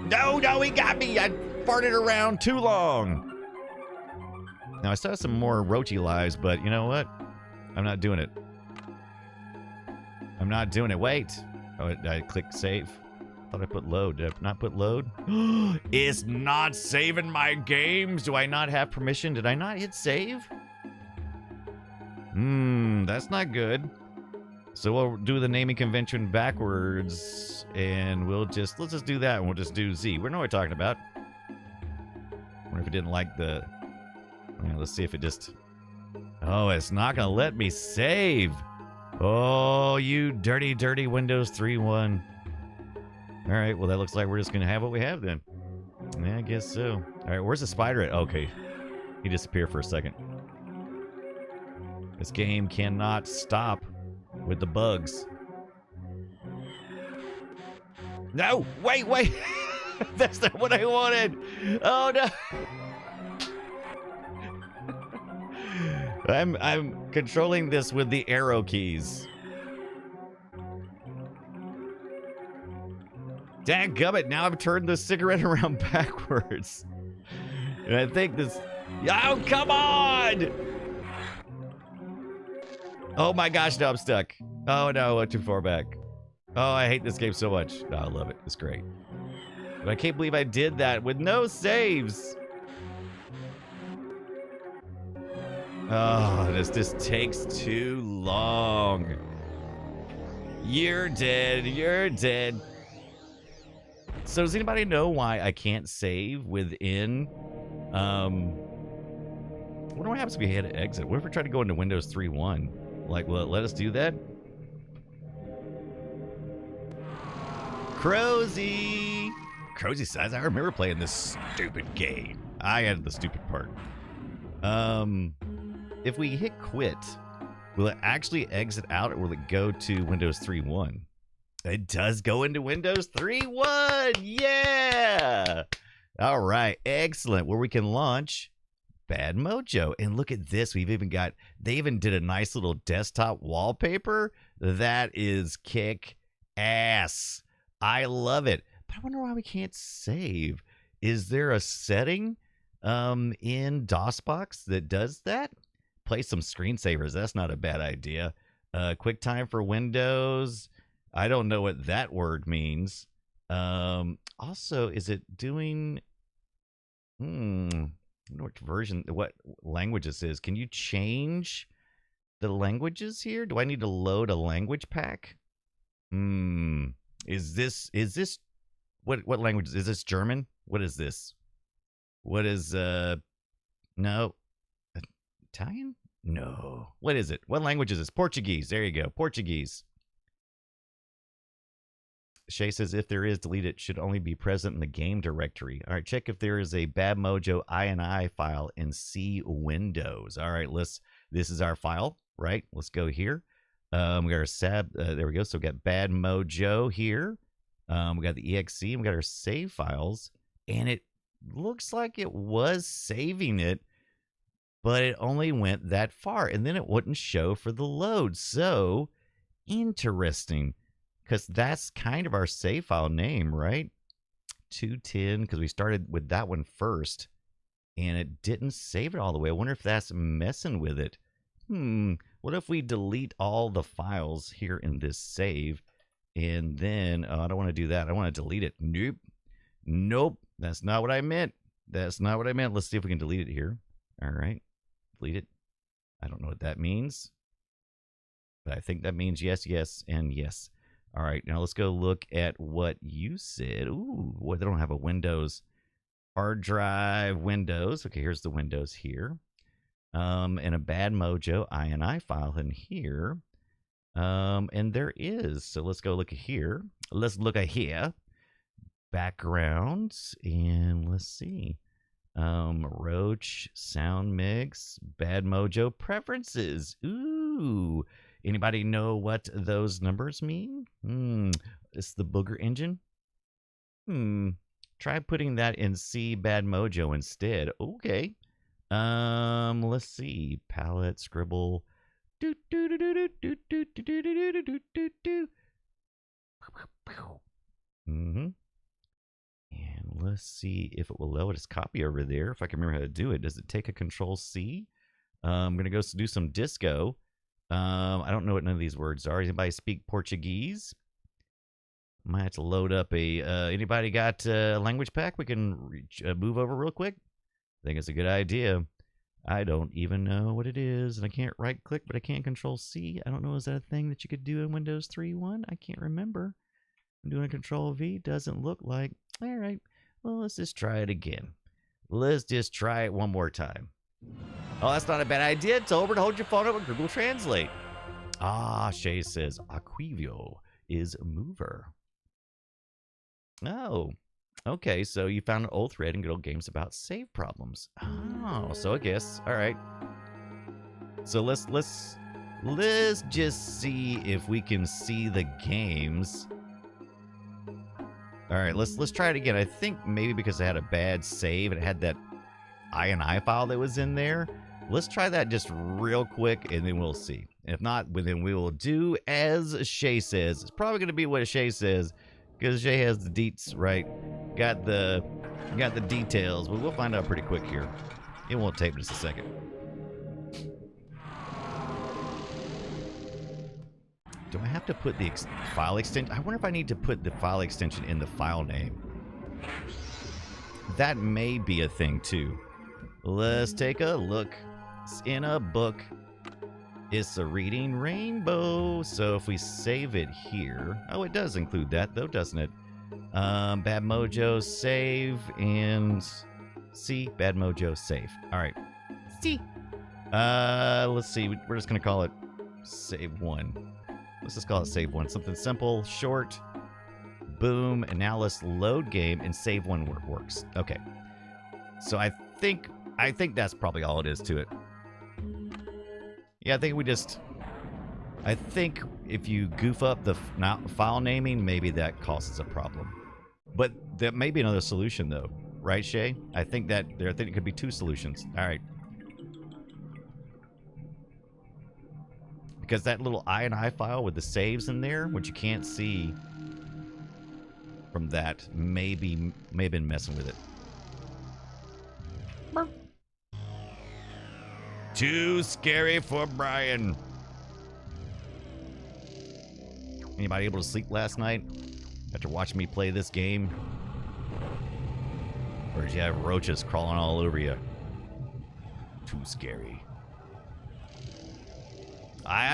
No, he got me. I farted around too long. Now, I still have some more Roachy lives, but you know what? I'm not doing it. I'm not doing it. Wait. Oh, I clicked save. Thought I put load. Did I not put load? It's not saving my games. Do I not have permission? Did I not hit save? That's not good. So we'll do the naming convention backwards, and let's just do that, and we'll just do Z. We know what we're talking about. Wonder if it didn't like the... let's see if it just... Oh, it's not going to let me save. Oh, you dirty, dirty Windows 3.1. All right, well, that looks like we're just going to have what we have then. Yeah, I guess so. All right, where's the spider at? Okay, he disappeared for a second. This game cannot stop with the bugs. No, wait. That's not what I wanted. Oh, no. I'm controlling this with the arrow keys. Dadgummit, now I've turned the cigarette around backwards. And I think this... Oh, come on! Oh my gosh, now I'm stuck. Oh no, I went too far back. Oh, I hate this game so much. No, I love it. It's great. But I can't believe I did that with no saves. Oh, this just takes too long. You're dead. You're dead. So does anybody know why I can't save within... I wonder what happens if we hit exit. What if we try to go into Windows 3.1? Like, will it let us do that? Crozy! Crozy says, I remember playing this stupid game. I added the stupid part. If we hit quit, will it actually exit out or will it go to Windows 3.1? It does go into Windows 3.1! Yeah! All right, excellent. Where we can launch Bad Mojo. And look at this. We've even got, they even did a nice little desktop wallpaper. That is kick ass. I love it. But I wonder why we can't save. Is there a setting in DOSBox that does that? Play some screensavers. That's not a bad idea. QuickTime for Windows. I don't know what that word means. Also, is it doing... I don't know what version, what language this is. Can you change the languages here? Do I need to load a language pack? Is this what language is this? German? What is this? What is no, Italian? No. What is it? What language is this? Portuguese. There you go. Portuguese. Shay says if there is, delete it. Should only be present in the game directory. All right, check if there is a Bad Mojo INI file in C Windows. All right, this is our file, right? Let's go here. We got our sab. There we go. So we got Bad Mojo here. We got the exe. And we got our save files, and it looks like it was saving it, but it only went that far, and then it wouldn't show for the load. So interesting. Because that's kind of our save file name, right? 210, because we started with that one first, and it didn't save it all the way. I wonder if that's messing with it. What if we delete all the files here in this save, and then, I don't want to do that. I want to delete it. Nope. That's not what I meant. That's not what I meant. Let's see if we can delete it here. All right. Delete it. I don't know what that means, but I think that means yes, yes, and yes. All right, now let's go look at what you said. Ooh, boy, they don't have a Windows hard drive. Windows. Okay, here's the Windows here. and a bad Mojo INI file in here. And there is. So let's go look at here. Let's look at here. Backgrounds, and let's see. Roach, sound mix, bad Mojo preferences. Ooh. Anybody know what those numbers mean? It's the booger engine. Try putting that in C bad Mojo instead. Okay. Let's see. Palette, scribble. And let's see if it will load its copy over there. If I can remember how to do it. Does it take a Control C? I'm gonna go do some disco. I don't know what none of these words are. Anybody speak Portuguese? Might have to load up a. Anybody got a language pack? We can move over real quick. I think it's a good idea. I don't even know what it is, and I can't right click, but I can Control C. I don't know. Is that a thing that you could do in Windows 3.1? I can't remember. I'm doing a Control V. Doesn't look like. All right. Well, let's just try it again. Let's just try it one more time. Oh, that's not a bad idea. Tolbert, hold your phone up with Google Translate. Ah, Shay says Aquivio is a mover. Oh, okay. So you found an old thread in good old games about save problems. Oh, so I guess. All right. So let's just see if we can see the games. All right, let's try it again. I think maybe because I had a bad save and it had that INI file that was in there. Let's try that just real quick, and then we'll see. If not, then we will do as Shay says. It's probably going to be what Shay says, because Shay has the deets, right? Got the details, but we'll find out pretty quick here. It won't take just a second. Do I have to put the file extension? I wonder if I need to put the file extension in the file name. That may be a thing too. Let's take a look. It's in a book. It's a reading rainbow. So if we save it here, oh, it does include that though, doesn't it? Bad Mojo save and C bad Mojo save. All right. C. Let's see. We're just gonna call it save one. Let's just call it save one. Something simple, short. Boom. And now let's load game and save one where it works. Okay. So I think that's probably all it is to it. Yeah, I think if you goof up the file naming, maybe that causes a problem. But that may be another solution though. Right, Shay? I think it could be two solutions. All right. Because that little INI file with the saves in there, which you can't see from that, may have been messing with it. Too scary for Brian. Anybody able to sleep last night after watching me play this game? Or did you have roaches crawling all over you? Too scary.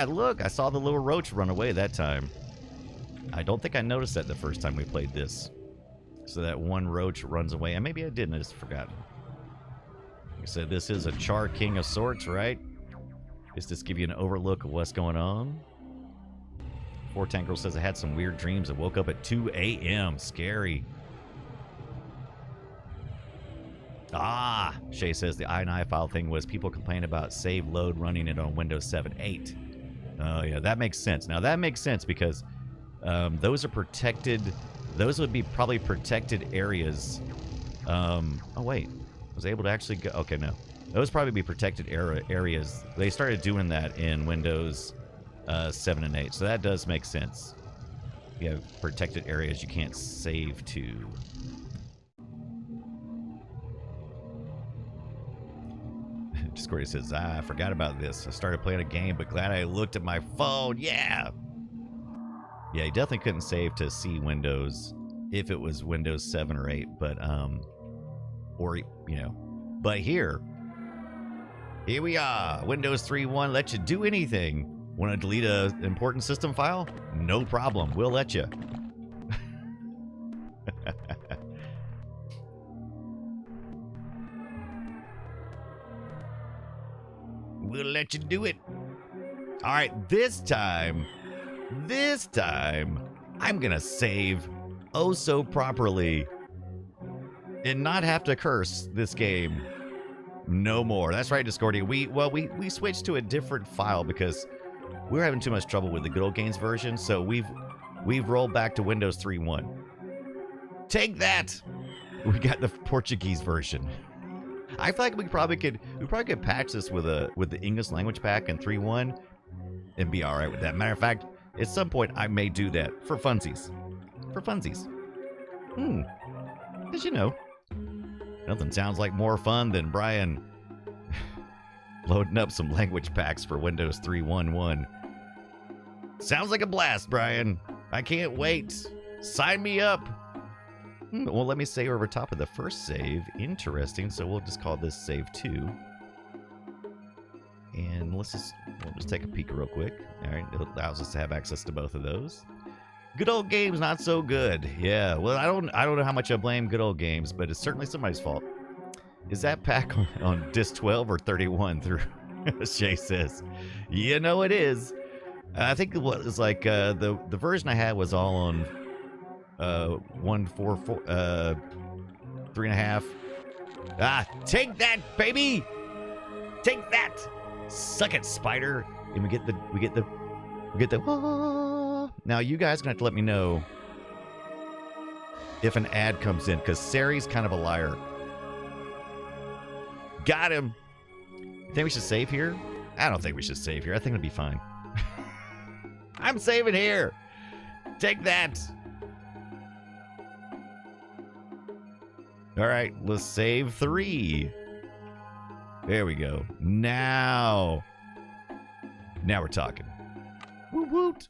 Look, I saw the little roach run away that time. I don't think I noticed that the first time we played this. So that one roach runs away. And maybe I didn't, I just forgot. Like I said, this is a Char King of sorts, right? Just to give you an overlook of what's going on. 410 says I had some weird dreams. I woke up at 2 a.m. Scary. Ah, Shay says the INI file thing was people complain about save load running it on Windows 7 8. Oh, yeah, that makes sense. Now, that makes sense because those are protected. Those would be probably protected areas. Oh, wait. Was I able to actually go? Okay, no. Those probably be protected areas. They started doing that in Windows 7 and 8, so that does make sense. You have protected areas you can't save to. Discord says, I forgot about this. I started playing a game, but glad I looked at my phone. Yeah. Yeah, you definitely couldn't save to C Windows if it was Windows 7 or 8, but, or, you know, but here we are. Windows 3.1 lets you do anything. Want to delete an important system file? No problem. We'll let you. We'll let you do it. All right, this time, I'm gonna save oh so properly and not have to curse this game no more. That's right, Discordia. We switched to a different file because we were having too much trouble with the Good Old Games version, so we've rolled back to Windows 3.1. Take that! We got the Portuguese version. I feel like we probably could patch this with the English language pack in 3.1 and be all right with that. Matter of fact, at some point I may do that for funsies. For funsies. As you know, nothing sounds like more fun than Brian loading up some language packs for Windows 3.1.1. Sounds like a blast, Brian. I can't wait. Sign me up. Well, let me say over top of the first save. Interesting. So we'll just call this save 2. And we'll just take a peek real quick. All right, it allows us to have access to both of those. Good Old Games, not so good. Yeah, well, I don't know how much I blame Good Old Games, but it's certainly somebody's fault. Is that pack on disc 12 or 31 through? Shay says, you know it is. I think it was like the version I had was all on 144 3.5. Ah, take that, baby! Take that! Suck it, spider! And we get the Now you guys are gonna have to let me know if an ad comes in, because Sari's kind of a liar. Got him. You think we should save here? I don't think we should save here. I think it'll be fine. I'm saving here. Take that. All right, let's save 3. There we go. Now we're talking. Woot woot.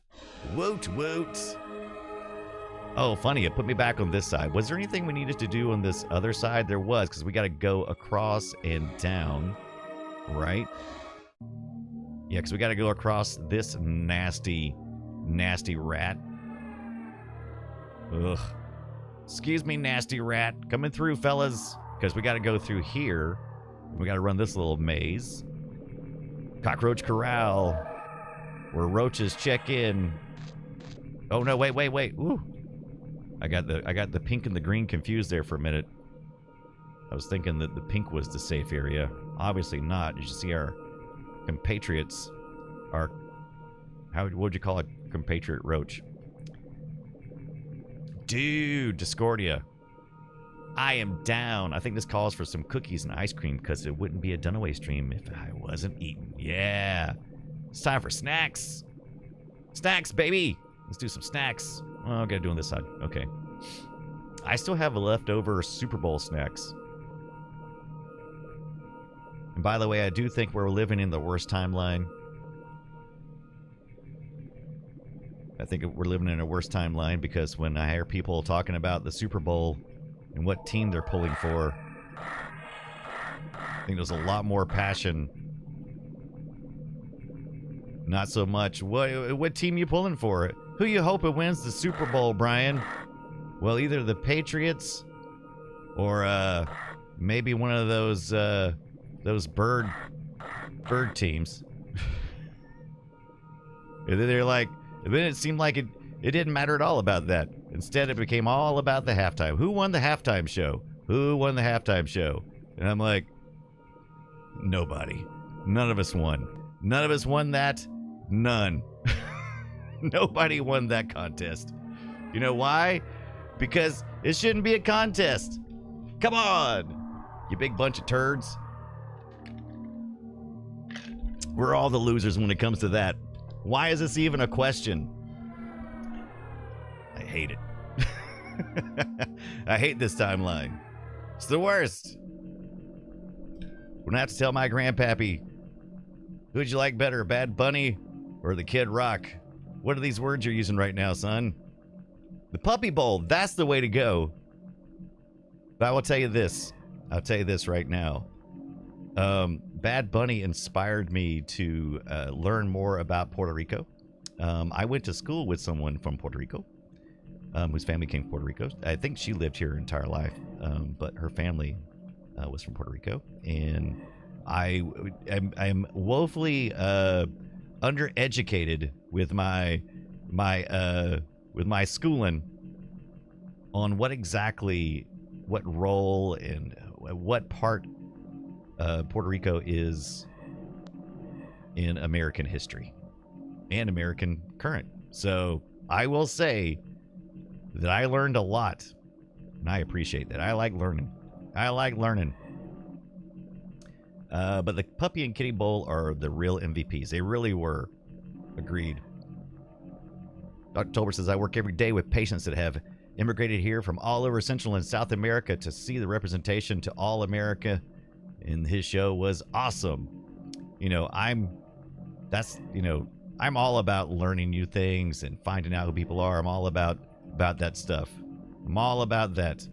Woot woot. Oh, funny, it put me back on this side. Was there anything we needed to do on this other side? There was, because we got to go across and down, right? Yeah, because we got to go across this nasty, nasty rat. Ugh. Excuse me, nasty rat. Coming through, fellas. Because we got to go through here. We got to run this little maze. Cockroach Corral. Where roaches check in. Oh, no, wait. Ooh. I got the pink and the green confused there for a minute. I was thinking that the pink was the safe area. Obviously not. You should see our compatriots. Our, what would you call a compatriot Roach? Dude, Discordia. I am down. I think this calls for some cookies and ice cream because it wouldn't be a Dunaway stream if I wasn't eating. Yeah. It's time for snacks. Snacks, baby. Let's do some snacks. Oh, I gotta do on this side. Okay. I still have leftover Super Bowl snacks. And by the way, I do think we're living in the worst timeline. I think we're living in a worse timeline because when I hear people talking about the Super Bowl and what team they're pulling for, I think there's a lot more passion. Not so much, what team you pulling for? Who you hoping wins the Super Bowl, Brian? Well, either the Patriots or maybe one of those bird teams. And then they're like, and then it seemed like it didn't matter at all about that. Instead, it became all about the halftime. Who won the halftime show? Who won the halftime show? And I'm like, nobody. None of us won. None of us won that. None. Nobody won that contest. You know why? Because it shouldn't be a contest. Come on, you big bunch of turds. We're all the losers when it comes to that. Why is this even a question? I hate it. I hate this timeline. It's the worst. We're gonna have to tell my grandpappy, who'd you like better, Bad Bunny or the Kid Rock? What are these words you're using right now, son? The Puppy Bowl, that's the way to go. But I will tell you this. I'll tell you this right now. Bad Bunny inspired me to learn more about Puerto Rico. I went to school with someone from Puerto Rico, whose family came from Puerto Rico. I think she lived here her entire life, but her family was from Puerto Rico. And I'm woefully undereducated with my schooling on what role and what part Puerto Rico is in American history and American current. So I will say that I learned a lot, and I appreciate that. I like learning. But the Puppy and Kitty Bowl are the real MVPs. They really were. Agreed. October says, I work every day with patients that have immigrated here from all over Central and South America to see the representation to all America. And his show was awesome. I'm all about learning new things and finding out who people are. I'm all about that stuff. I'm all about that.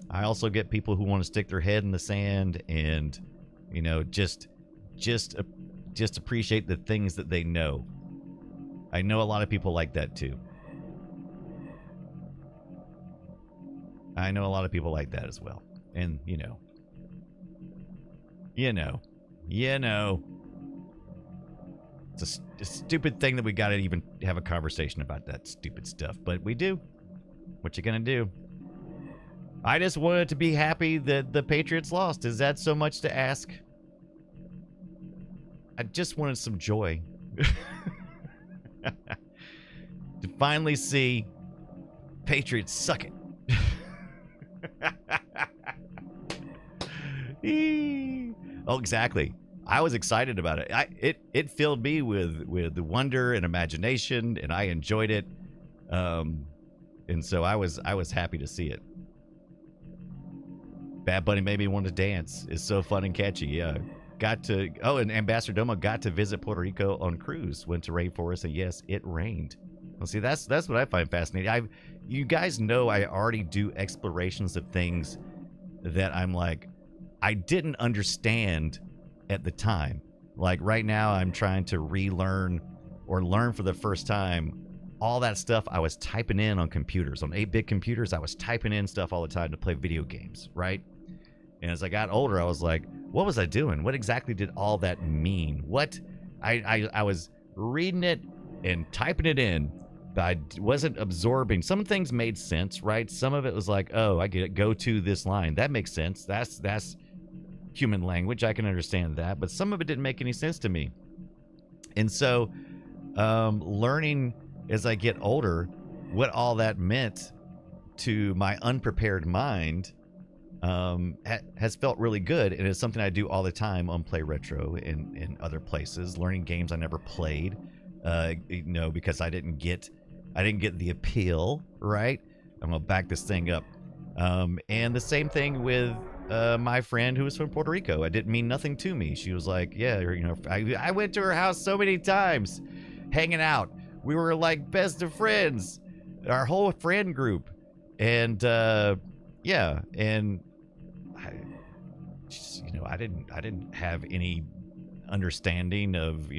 I also get people who want to stick their head in the sand and, just appreciate the things that they know. I know a lot of people like that too. I know a lot of people like that as well. And, it's a stupid thing that we got to even have a conversation about that stupid stuff, but we do. What you gonna do? I just wanted to be happy that the Patriots lost. Is that so much to ask? I just wanted some joy. To finally see Patriots suck it. Oh, exactly. I was excited about it. It filled me with wonder and imagination, and I enjoyed it. And so I was happy to see it. Bad Bunny made me want to dance. It's so fun and catchy. Yeah. And Ambassador Domo got to visit Puerto Rico on cruise. Went to rainforest, and yes, it rained. Well, see, that's what I find fascinating. You guys know I already do explorations of things that I'm like, I didn't understand at the time. Like right now, I'm trying to relearn or learn for the first time all that stuff I was typing in on computers, on 8-bit computers. I was typing in stuff all the time to play video games, right? And as I got older, I was like, what was I doing? What exactly did all that mean? I was reading it and typing it in, but I wasn't absorbing. Some things made sense, right? Some of it was like, oh, I get it. Go to this line. That makes sense. That's human language. I can understand that. But some of it didn't make any sense to me. And so learning as I get older what all that meant to my unprepared mind has felt really good, and it's something I do all the time on Play Retro and in other places, learning games I never played, because I didn't get the appeal, right? I'm gonna back this thing up. And the same thing with my friend who was from Puerto Rico. It didn't mean nothing to me. She was like, yeah, I went to her house so many times, hanging out. We were like best of friends, our whole friend group, and yeah, and I didn't have any understanding of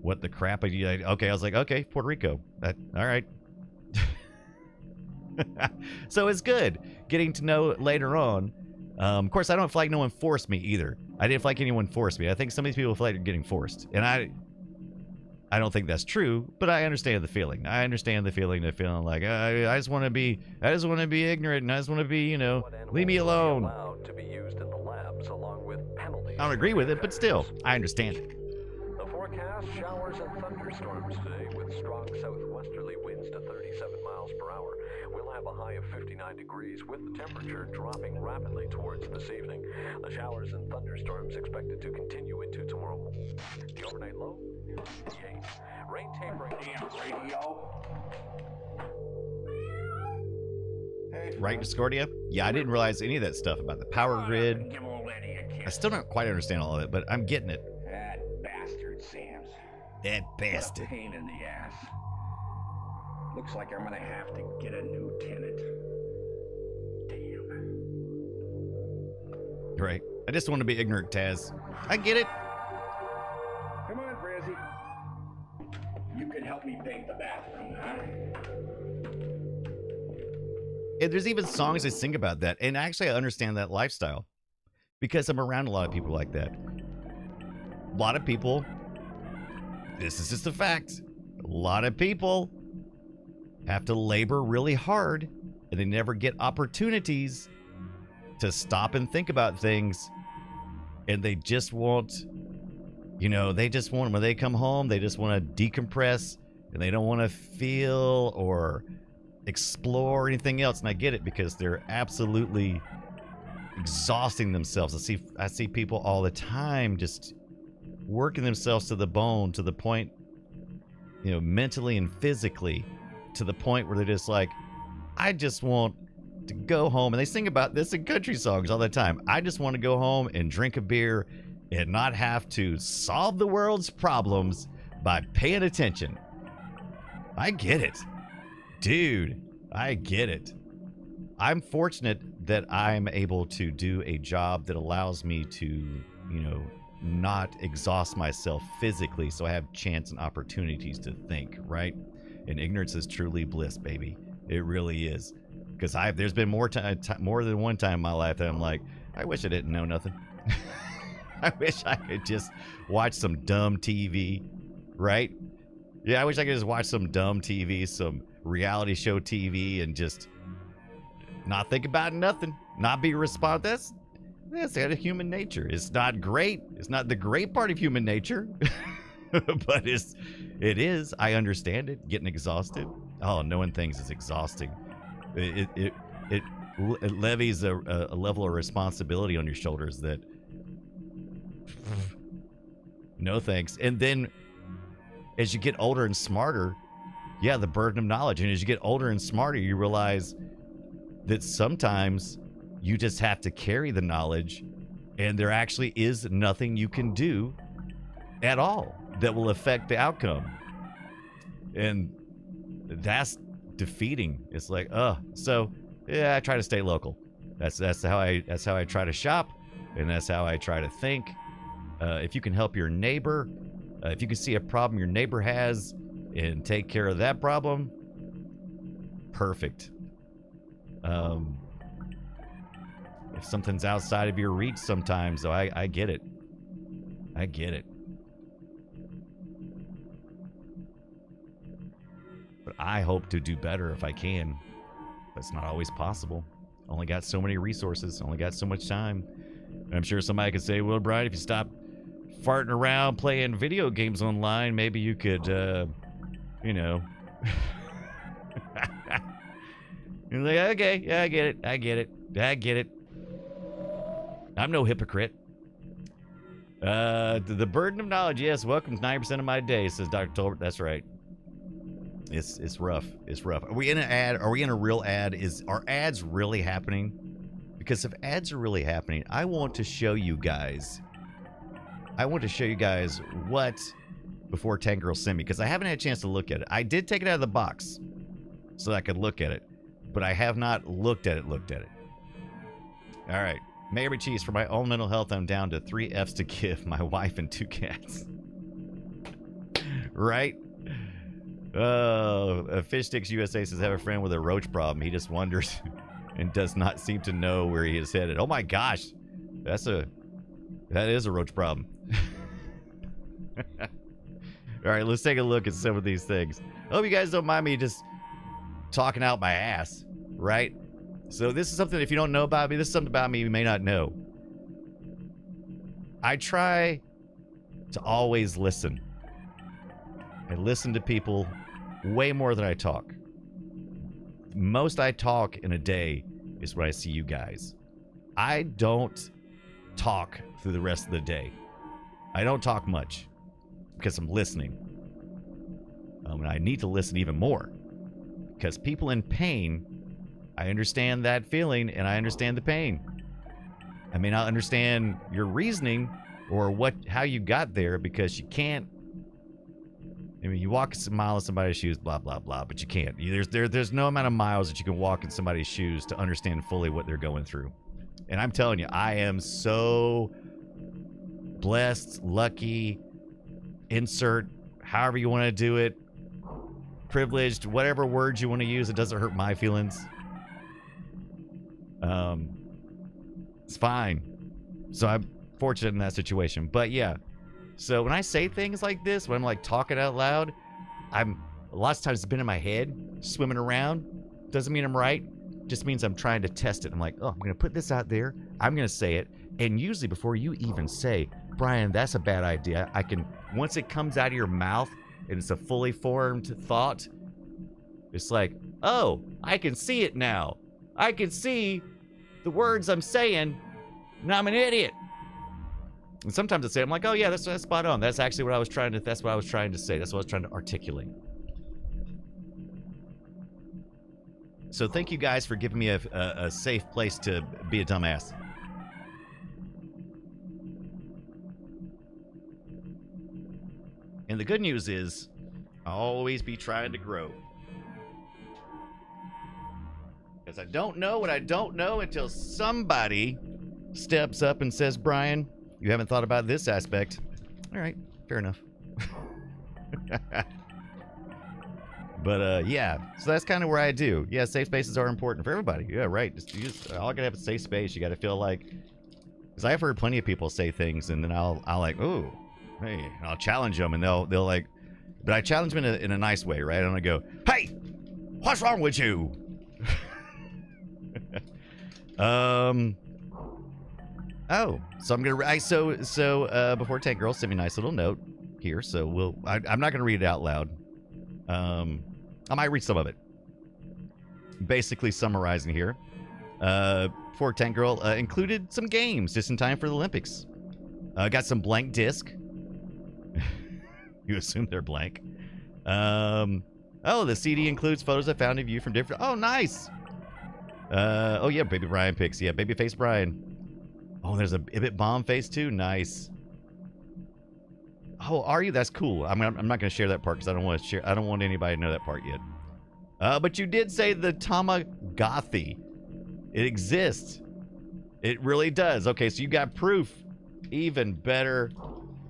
what the crap okay, I was like, okay, Puerto Rico, all right. So it's good getting to know later on. Of course, I don't feel like no one forced me either. I didn't feel like anyone forced me. I think some of these people feel like they're getting forced, and I don't think that's true, but I understand the feeling. I understand the feeling of feeling like I just want to be ignorant, and I just want to be, leave me alone. To be used in the labs, along with penalties. I don't agree with it, but still, I understand it. The forecast: showers and thunderstorms today, with strong southwesterly winds to 37 miles per hour. We'll have a high of 59 degrees, with the temperature dropping rapidly towards this evening. The showers and thunderstorms expected to continue into tomorrow. The overnight low: 58. Rain tapering. Damn radio. Hey, Right, Discordia? Yeah, I didn't realize any of that stuff about the power grid. Give old Eddie a kiss. I still don't quite understand all of it, but I'm getting it. That bastard, Sam's. That What bastard. a pain in the ass. Looks like I'm gonna have to get a new tenant. Damn. Right. I just want to be ignorant, Taz. I get it. Come on, Frizzy. You can help me paint the bathroom, huh? And there's even songs that sing about that. And actually, I understand that lifestyle. because I'm around a lot of people like that. A lot of people, this is just a fact, a lot of people have to labor really hard and they never get opportunities to stop and think about things, and they just want, you know, they just want, when they come home, they just want to decompress and they don't want to feel or explore anything else. And I get it, because they're absolutely exhausting themselves. I see people all the time just working themselves to the bone, to the point, you know, mentally and physically, to the point where they're just like, I just want to go home. And they sing about this in country songs all the time. I just want to go home and drink a beer and not have to solve the world's problems by paying attention. I get it. Dude, I get it. I'm fortunate that I'm able to do a job that allows me to, you know, not exhaust myself physically, so I have chance and opportunities to think, right? And ignorance is truly bliss, baby. It really is. Because there's been more than one time in my life that I'm like, I wish I didn't know nothing. I wish I could just watch some dumb TV, right? Yeah, I wish I could just watch some dumb TV, some reality show TV, and just not think about nothing, not be responsive. That's out of human nature. It's not great. It's not the great part of human nature, but it is. I understand it. Getting exhausted. Oh, knowing things is exhausting. It levies a level of responsibility on your shoulders that, no thanks. And then as you get older and smarter, yeah, the burden of knowledge. And as you get older and smarter, you realize that sometimes you just have to carry the knowledge, and there actually is nothing you can do at all that will affect the outcome. And that's defeating. It's like, so yeah, I try to stay local. That's how I try to shop, and that's how I try to think. If you can help your neighbor, if you can see a problem your neighbor has and take care of that problem, perfect. If something's outside of your reach sometimes, though, I get it. I get it. But I hope to do better if I can. But it's not always possible. Only got so many resources, only got so much time. And I'm sure somebody could say, well, Brian, if you stop farting around playing video games online, maybe you could, you know. You're like, okay, yeah, I get it. I get it. I get it. I'm no hypocrite. The burden of knowledge, yes, welcomes 90% of my day, says Dr. Tolbert. That's right. It's rough. It's rough. Are we in an ad? Are we in a real ad? Are ads really happening? Because if ads are really happening, I want to show you guys. What Before Tangirl sent me, because I haven't had a chance to look at it. I did take it out of the box so that I could look at it, but I have not looked at it. All right. Mayor Cheese, for my own mental health, I'm down to 3 Fs to give my wife and 2 cats. Right? Fish Sticks USA says, have a friend with a roach problem. He just wonders and does not seem to know where he is headed. Oh my gosh. That is a roach problem. All right, let's take a look at some of these things. I hope you guys don't mind me just talking out my ass, right? So this is something, if you don't know about me, this is something about me you may not know. I try to always listen. I listen to people way more than I talk. Most I talk in a day is when I see you guys. I don't talk through the rest of the day. I don't talk much because I'm listening. And I need to listen even more because people in pain, I understand that feeling and I understand the pain. I may not understand your reasoning or how you got there, because you can't. I mean, you walk a mile in somebody's shoes, blah, blah, blah, but you can't. There's no amount of miles that you can walk in somebody's shoes to understand fully what they're going through. And I'm telling you, I am so blessed, lucky, insert however you want to do it, privileged, whatever words you want to use, it doesn't hurt my feelings. It's fine. So I'm fortunate in that situation. But yeah, so when I say things like this, when I'm like talking out loud, lots of times it's been in my head, swimming around. Doesn't mean I'm right. Just means I'm trying to test it. I'm like, oh, I'm going to put this out there. I'm going to say it. And usually before you even say, Brian, that's a bad idea, I can, once it comes out of your mouth and it's a fully formed thought, it's like, oh, I can see it now. I can see the words I'm saying, and I'm an idiot. And sometimes I say, I'm like, oh yeah, that's spot on. That's actually what I was trying to, that's what I was trying to say. That's what I was trying to articulate. So thank you guys for giving me a safe place to be a dumbass. And the good news is, I'll always be trying to grow. Because I don't know what I don't know until somebody steps up and says, Brian, you haven't thought about this aspect. All right, fair enough. But yeah, so that's kind of where I do. Yeah, safe spaces are important for everybody. Yeah, right. Just all gotta have a safe space. You gotta feel like, because I've heard plenty of people say things, and then I'll like, oh, hey, I'll challenge them, and they'll like, but I challenge them in a nice way, right? I'm gonna go, hey, what's wrong with you? Oh, so I'm gonna so before Tank Girl sent me a nice little note here, so I'm not gonna read it out loud. I might read some of it. Basically summarizing here, for Tank Girl included some games just in time for the Olympics. Got some blank disc. You assume they're blank. Oh, the CD includes photos I found of you from different. Oh, nice. Oh yeah, Baby Brian pics. Yeah, Babyface Brian. Oh, there's a Ibit Bomb face too. Nice. Oh, are you? That's cool. I'm not going to share that part because I don't want to share. I don't want anybody to know that part yet. But you did say the Tamagotchi. It exists. It really does. Okay, so you got proof. Even better.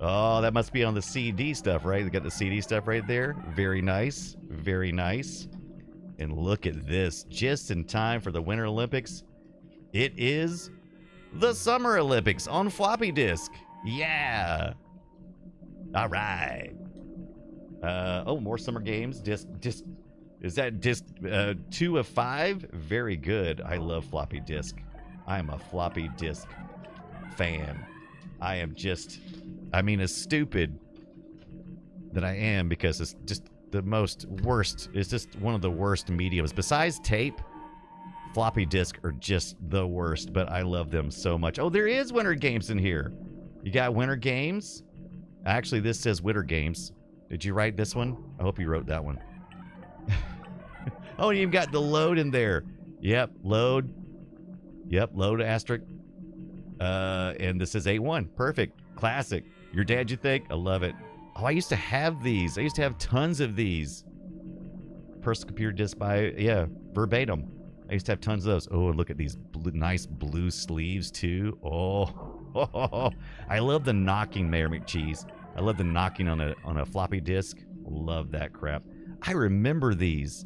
Oh, that must be on the CD stuff, right? They got the CD stuff right there. Very nice. Very nice. And look at this. Just in time for the Winter Olympics. It is the Summer Olympics on floppy disk. Yeah. All right. Oh, more summer games. Disc. Is that disc 2 of 5? Very good. I love floppy disk. I am a floppy disk fan. I am just, I mean, as stupid that I am because it's just the most worst. It's just one of the worst mediums. Besides tape, floppy disk are just the worst, but I love them so much. Oh, there is winter games in here. You got winter games? Actually, this says Winter Games. Did you write this one? I hope you wrote that one. Oh, you even got the load in there. Yep, load. Yep, load asterisk. And this is 8-1. Perfect. Classic. Your dad, you think? I love it. Oh, I used to have these. I used to have tons of these. Personal computer disc by, yeah, verbatim. I used to have tons of those. Oh, and look at these nice blue sleeves, too. Oh, I love the knocking, Mayor McCheese. I love the knocking on a floppy disk. Love that crap. I remember these.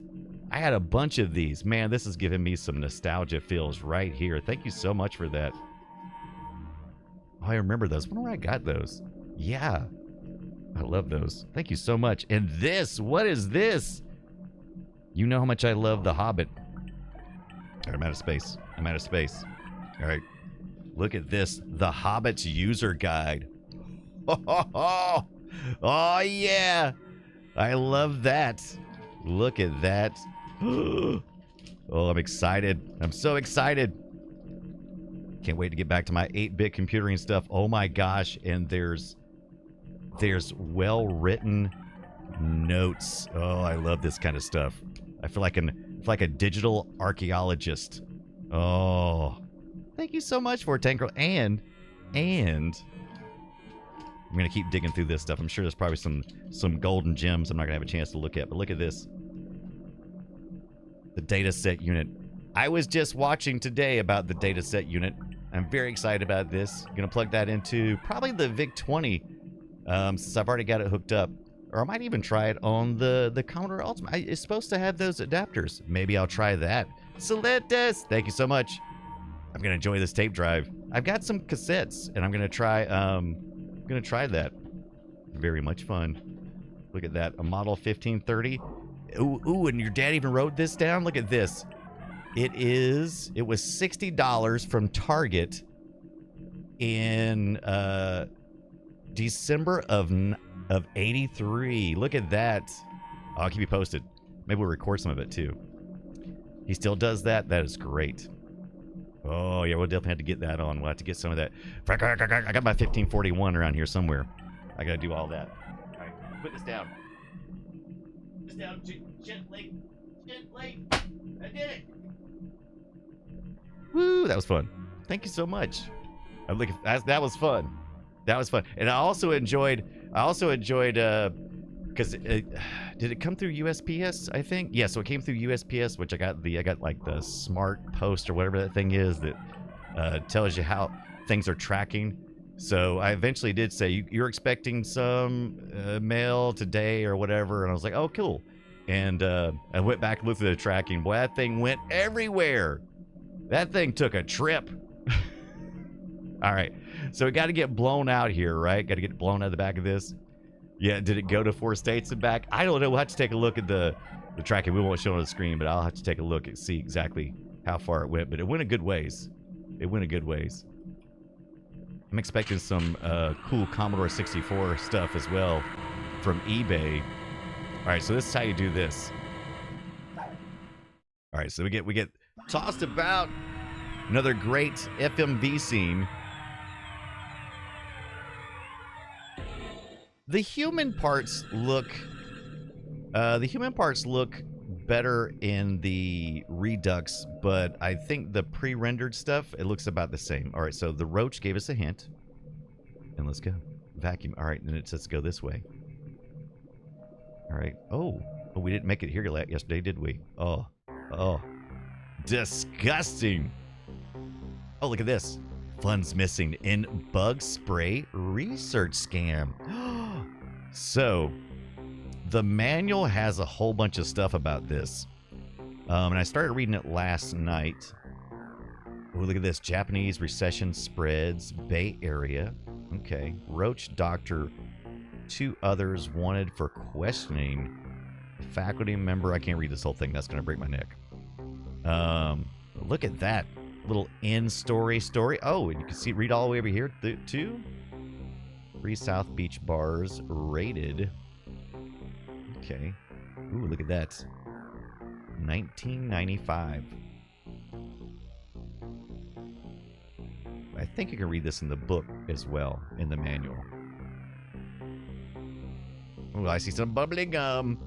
I had a bunch of these. Man, this is giving me some nostalgia feels right here. Thank you so much for that. Oh, I remember those. I wonder where I got those. Yeah. I love those. Thank you so much. And this, what is this? You know how much I love The Hobbit. All right, I'm out of space. I'm out of space. All right. Look at this. The Hobbit's user guide. Oh, yeah. I love that. Look at that. Oh, I'm excited. I'm so excited. Can't wait to get back to my 8-bit computering stuff. Oh my gosh. And there's well-written notes. Oh, I love this kind of stuff. I feel like a digital archaeologist. Oh, thank you so much for it, Tank Girl. And I'm gonna keep digging through this stuff. I'm sure there's probably some golden gems I'm not gonna have a chance to look at. But look at this. The data set unit. I was just watching today about the data set unit. I'm very excited about this. I'm gonna plug that into probably the VIC-20 since I've already got it hooked up. Or I might even try it on the Commodore Ultimate. It's supposed to have those adapters. Maybe I'll try that. Soletas, thank you so much. I'm gonna enjoy this tape drive. I've got some cassettes, and I'm gonna try that. Very much fun. Look at that, a model 1530. Ooh, and your dad even wrote this down. Look at this. It was $60 from Target in December of '83. Look at that. I'll keep you posted. Maybe we'll record some of it too. He still does that. That is great. Oh yeah, we'll definitely have to get that on. We'll have to get some of that. I got my 1541 around here somewhere. I gotta do all that. All right, put this down. Put this down gently. Gently. I did it. Woo, that was fun. Thank you so much. I'm looking. That was fun. That was fun. And I also enjoyed because did it come through USPS? I think. Yeah, so it came through USPS, which I got like the smart post or whatever that thing is that tells you how things are tracking. So I eventually did say you're expecting some mail today or whatever, and I was like, oh, cool. And I went back and looked at the tracking. Boy, that thing went everywhere. That thing took a trip. All right, so we got to get blown out here, right? Got to get blown out of the back of this. Yeah, did it go to 4 states and back? I don't know. We'll have to take a look at the tracking. We won't show it on the screen, but I'll have to take a look and see exactly how far it went. But it went a good ways. It went a good ways. I'm expecting some cool Commodore 64 stuff as well from eBay. All right, so this is how you do this. All right, so we get tossed about. Another great FMV scene. The human parts look better in the Redux, but I think the pre-rendered stuff, it looks about the same. All right, so the Roach gave us a hint. And let's go. Vacuum. All right, then it says go this way. All right. Oh, we didn't make it here yesterday, did we? Oh. Disgusting. Oh, look at this. Funds missing in bug spray research scam. So, the manual has a whole bunch of stuff about this. And I started reading it last night. Oh, look at this. Japanese recession spreads. Bay Area. Okay. Roach doctor. 2 others wanted for questioning. Faculty member. I can't read this whole thing. That's going to break my neck. Look at that. Little end story. Oh, and you can read all the way over here too. 3 South Beach bars raided. Okay. Ooh, look at that. 1995. I think you can read this in the book as well, in the manual. Oh, I see some bubbly gum.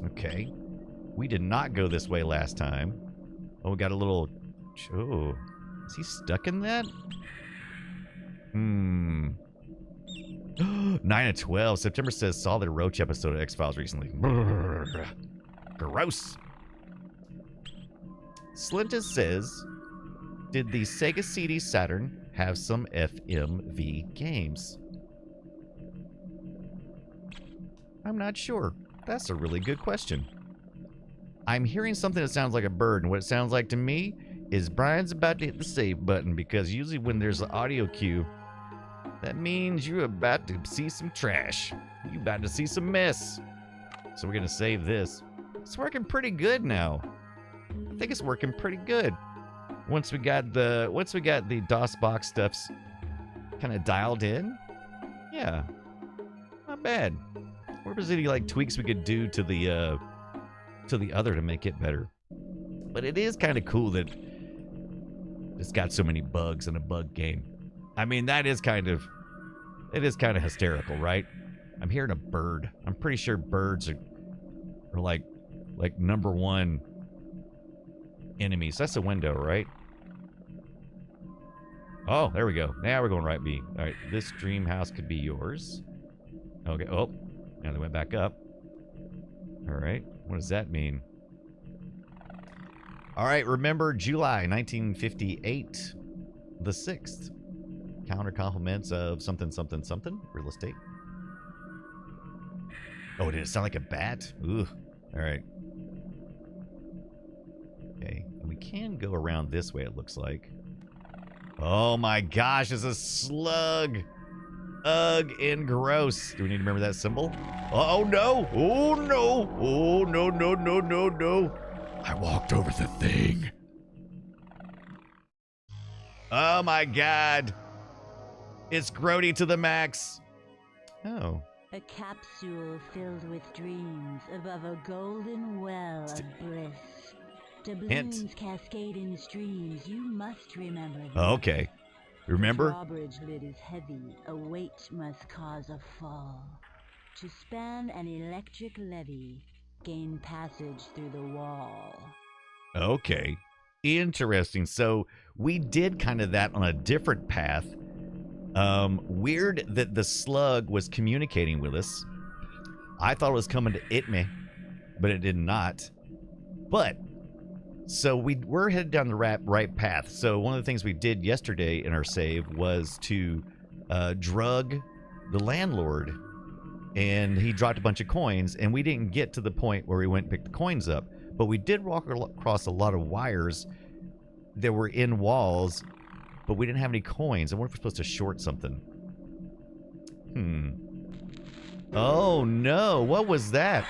Okay. We did not go this way last time. Oh, we got a little... Oh, is he stuck in that? 9 of 12. September says, saw the Roach episode of X-Files recently. Brrr. Gross. Slinta says, did the Sega CD Saturn have some FMV games? I'm not sure. That's a really good question. I'm hearing something that sounds like a bird, and what it sounds like to me is Brian's about to hit the save button, because usually when there's an audio cue, that means you're about to see some trash. You're about to see some mess. So we're gonna save this. It's working pretty good now. I think it's working pretty good. Once we got the DOSBox stuffs kind of dialed in, yeah, not bad. What was any like tweaks we could do to the other to make it better? But it is kind of cool that it's got so many bugs in a bug game. I mean, it is kind of hysterical, right? I'm hearing a bird. I'm pretty sure birds are like #1 enemies. That's a window, right? Oh, there we go. Now we're going right B. All right, this dream house could be yours. Okay. Oh, now they went back up. All right. What does that mean? All right. Remember July 1958, the 6th. Counter compliments of something, something, something. Real estate. Oh, did it sound like a bat? Ooh. All right. Okay, and we can go around this way, it looks like. Oh my gosh, it's a slug! Ugh, and gross. Do we need to remember that symbol? Oh no! Oh no! Oh no, no, no, no, no! I walked over the thing. Oh my god! It's grody to the max. Oh. A capsule filled with dreams above a golden well of bliss. Doubloons cascade in streams. You must remember this. Okay. Remember? The drawbridge lid is heavy. A weight must cause a fall. To span an electric levee, gain passage through the wall. Okay. Interesting. So we did kind of that on a different path. Weird that the slug was communicating with us. I thought it was coming to it me, but it did not. But so we're headed down the right path. So one of the things we did yesterday in our save was to drug the landlord, and he dropped a bunch of coins, and we didn't get to the point where we went and picked the coins up, but we did walk across a lot of wires that were in walls, but we didn't have any coins. I wonder if we're supposed to short something. Oh no, what was that?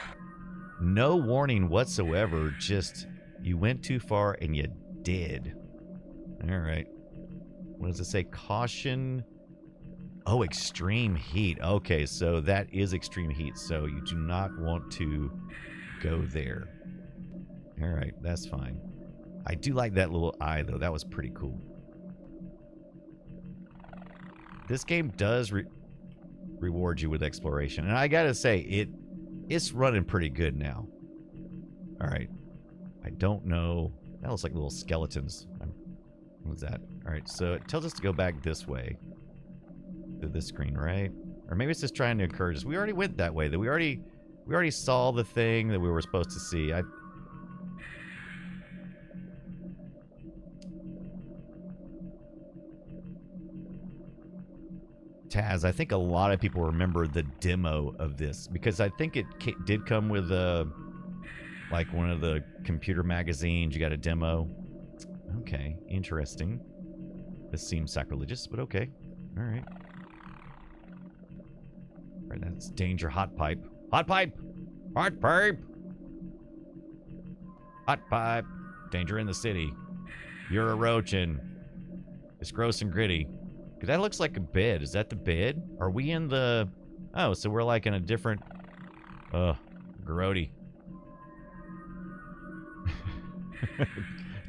No warning whatsoever, just you went too far and you did. Alright. What does it say? Caution. Oh, extreme heat. Okay, so that is extreme heat, so you do not want to go there. Alright, that's fine. I do like that little eye, though. That was pretty cool. This game does reward you with exploration. And I gotta say, it's running pretty good now. Alright. I don't know. That looks like little skeletons. What's that? Alright, so it tells us to go back this way. To this screen, right? Or maybe it's just trying to encourage us. We already went that way. We already saw the thing that we were supposed to see. Taz, I think a lot of people remember the demo of this because I think it did come with like one of the computer magazines. You got a demo. Okay, interesting. This seems sacrilegious, but okay. All right. All right, that's danger. Hot pipe. Hot pipe. Hot pipe. Hot pipe. Danger in the city. You're a roach and it's gross and gritty. That looks like a bed. Is that the bed? Are we in the... Oh, so we're like in a different... grody.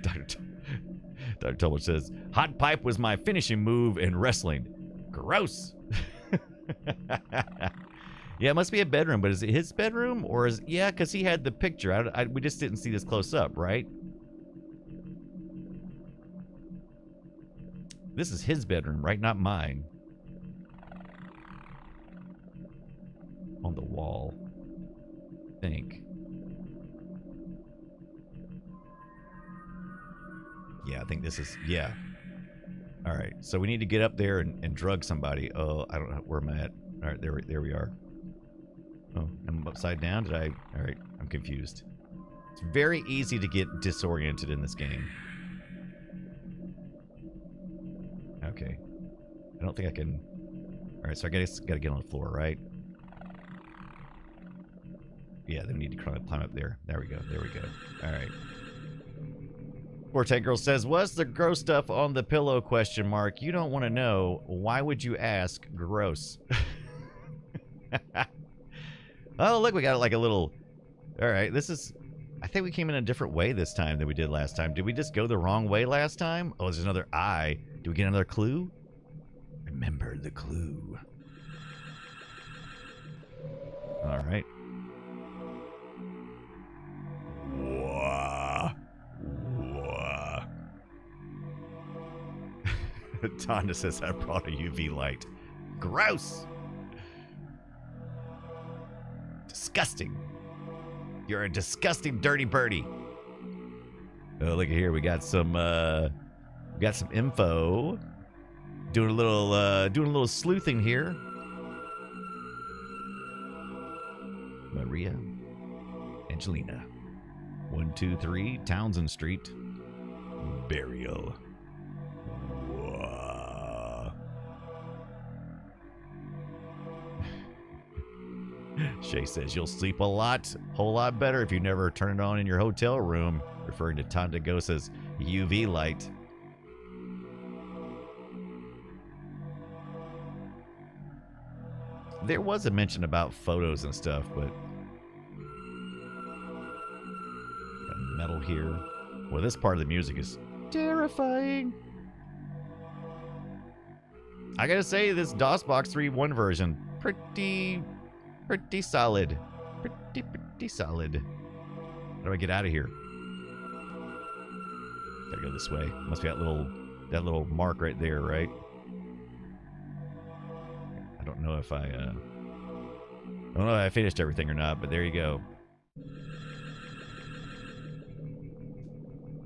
Dr. Tolbert says, hot pipe was my finishing move in wrestling. Gross. Yeah, it must be a bedroom, but is it his bedroom? Or is... Yeah, because he had the picture. We just didn't see this close up, right? This is his bedroom, right? Not mine. On the wall. I think. Yeah, I think this is... Yeah. Alright, so we need to get up there and drug somebody. Oh, I don't know where I'm at. Alright, there we are. Oh, I'm upside down? Did I... Alright, I'm confused. It's very easy to get disoriented in this game. Okay. I don't think I can... Alright, so I guess gotta get on the floor, right? Yeah, then we need to climb up there. There we go. There we go. Alright. Poor Tank Girl says, what's the gross stuff on the pillow, question mark? You don't want to know. Why would you ask? Gross. Oh, look, we got like a little... Alright, this is... I think we came in a different way this time than we did last time. Did we just go the wrong way last time? Oh, there's another eye. Do we get another clue? Remember the clue. Alright. Wah. Wah. Tonda says I brought a UV light. Gross! Disgusting. You're a disgusting dirty birdie. Oh, look at here. We got some info. Doing a little sleuthing here. Maria Angelina. 123 Townsend Street. Burial. Whoa. Shay says you'll sleep a whole lot better if you never turn it on in your hotel room, referring to Tandagosa's UV light. There was a mention about photos and stuff, but got metal here. Well, this part of the music is terrifying. I gotta say, this DOSBox 3.1 version, pretty solid. Pretty solid. How do I get out of here? Gotta go this way. Must be that little mark right there, right? I don't know if I finished everything or not, but there you go.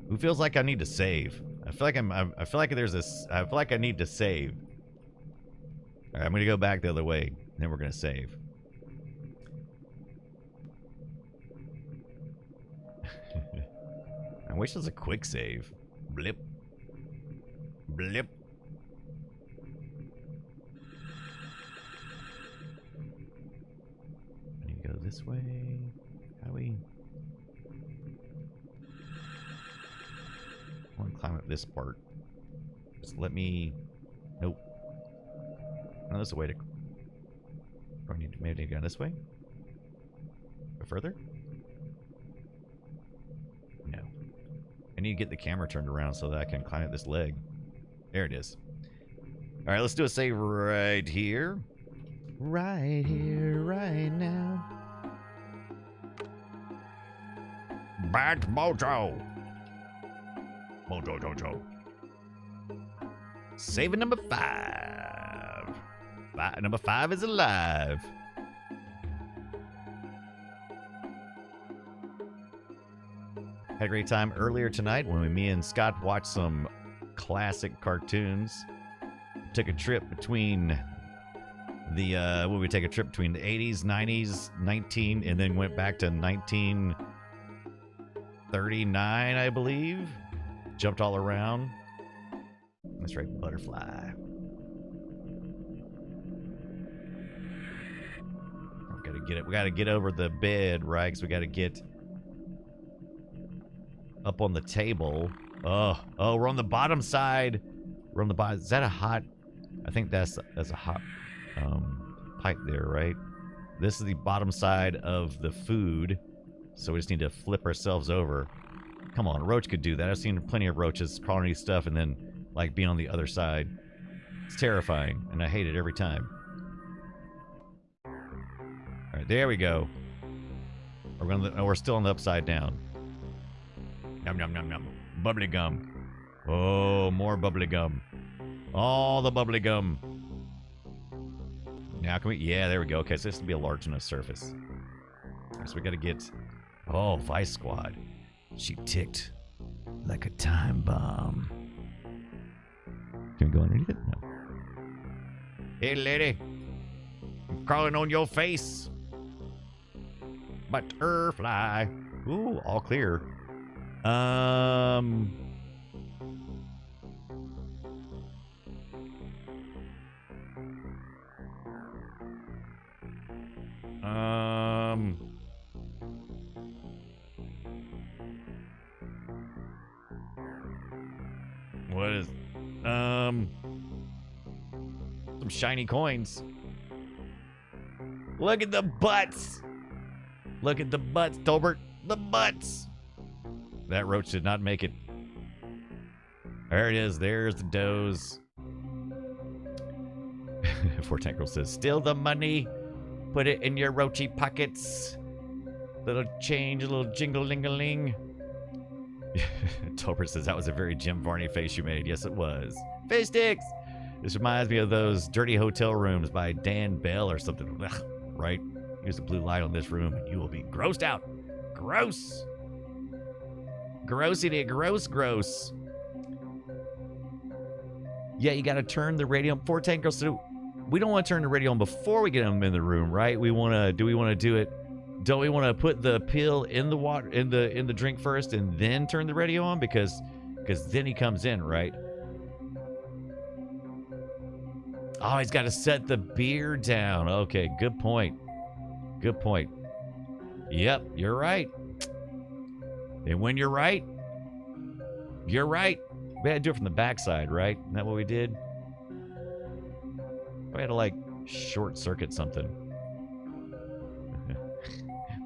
Who feels like I need to save? I feel like I feel like I need to save. All right, I'm gonna go back the other way. Then we're gonna save. I wish it was a quick save. Blip. Blip. I need to go this way. How do we? I want to climb up this part. Just let me. Nope. No, there's a way to. Or maybe I need to go this way? Go further? No. I need to get the camera turned around so that I can climb up this leg. There it is. Alright, let's do a save right here. Right here, right now. Back to Mojo. Mojo. Saving number 5. Number 5 is alive. Had a great time earlier tonight when me and Scott watched some classic cartoons. Took a trip between the we take a trip between the 80s, 90s, and then went back to 1939, I believe. Jumped all around. That's right, butterfly. We gotta get over the bed, right? Because we gotta get up on the table. Oh, we're on the bottom side. We're on the bottom. Is that a hot? I think that's a hot pipe there, right? This is the bottom side of the food, so we just need to flip ourselves over. Come on, a roach could do that. I've seen plenty of roaches crawling stuff and then like be on the other side. It's terrifying, and I hate it every time. All right, there we go. We're still on the upside down. Yum, yum, yum, yum. Bubbly gum. Oh, more bubbly gum. All the bubbly gum. Now can we? Yeah, there we go. Okay, so this will be a large enough surface. Right, so we got to get. Oh, Vice Squad. She ticked like a time bomb. Can we go underneath it? No. Hey, lady. I'm crawling on your face. Butterfly. Ooh, all clear. What is, some shiny coins. Look at the butts. Look at the butts, Tolbert. The butts. That roach did not make it. There it is. There's the does. Fortank says, steal the money. Put it in your roachy pockets. Little change, a little jingle-ling-a-ling. Tolbert says, that was a very Jim Varney face you made. Yes, it was. Fish sticks. This reminds me of those dirty hotel rooms by Dan Bell or something. Ugh, right? Here's the blue light on this room, and you will be grossed out. Gross. Grossity, gross. Yeah, you got to turn the radio on. Fortank Girl, so we don't want to turn the radio on before we get them in the room, right? Do we want to do it don't we want to put the pill in the water, in the drink first, and then turn the radio on? Because then he comes in, right? Oh, he's got to set the beer down. Okay, good point. Good point. Yep, you're right. And when you're right, you're right. We had to do it from the backside, right? Isn't that what we did? We had to, like, short circuit something. Look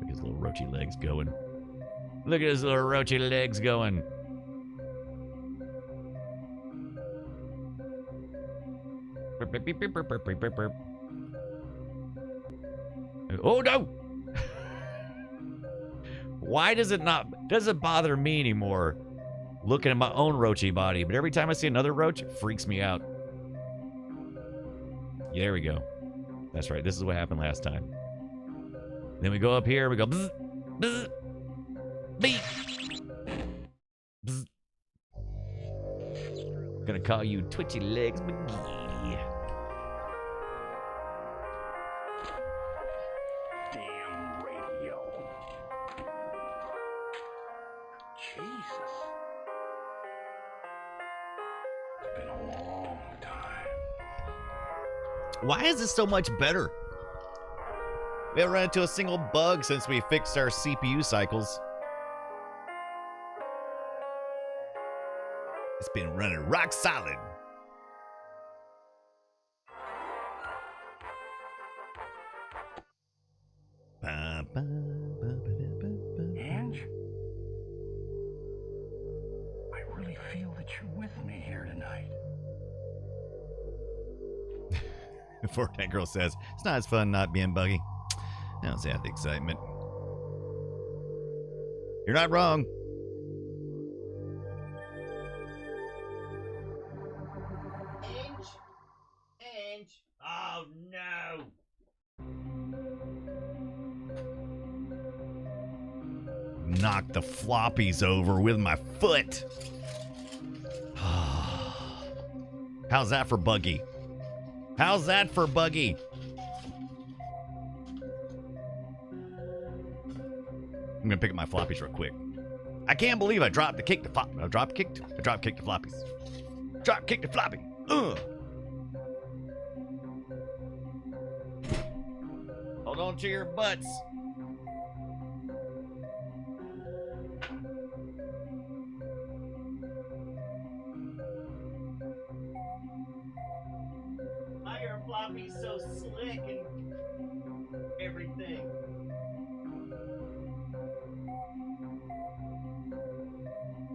at his little roachy legs going. Look at his little roachy legs going. Oh no! Why does it bother me anymore looking at my own roachy body, but every time I see another roach, it freaks me out. Yeah, there we go. That's right, this is what happened last time. Then we go up here, we go bzz, bzz, beep. Bzz. Gonna call you Twitchy Legs McGee. Damn radio. Jesus. It's been a long time. Why is this so much better? We haven't run into a single bug since we fixed our CPU cycles. It's been running rock solid. Ange? I really feel that you're with me here tonight. Fortnite Girl says, it's not as fun not being buggy. I don't have the excitement. You're not wrong. Ange. Oh no. Knock the floppies over with my foot. How's that for buggy? How's that for buggy? I'm gonna pick up my floppies real quick. I can't believe I drop kicked the floppy. I drop kicked the floppies. Drop kicked the floppy. Hold on to your butts. Why are floppies so slick and everything?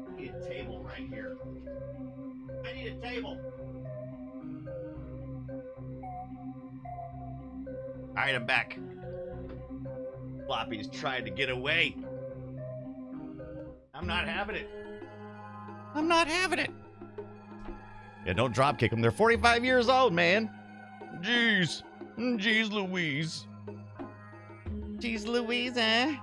I need a table right here. I need a table. All right, I'm back. Floppy's trying to get away. I'm not having it. I'm not having it. Yeah, don't drop kick them. They're 45 years old, man. Jeez. Jeez Louise. Jeez Louise, eh?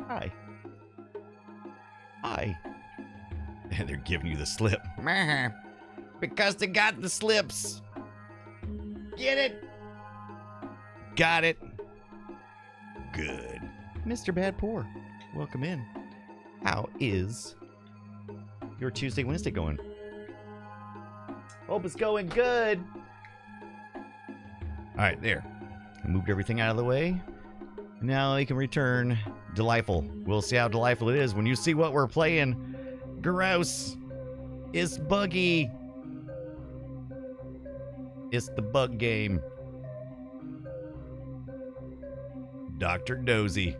Hi. Hi. And they're giving you the slip. Because they got the slips. Get it? Got it. Good. Mr. Bad Poor, welcome in. How is your Tuesday, Wednesday going? Hope it's going good. All right, there. I moved everything out of the way. Now you can return delightful. We'll see how delightful it is when you see what we're playing. Gross. It's buggy. It's the bug game. Dr. Dozy.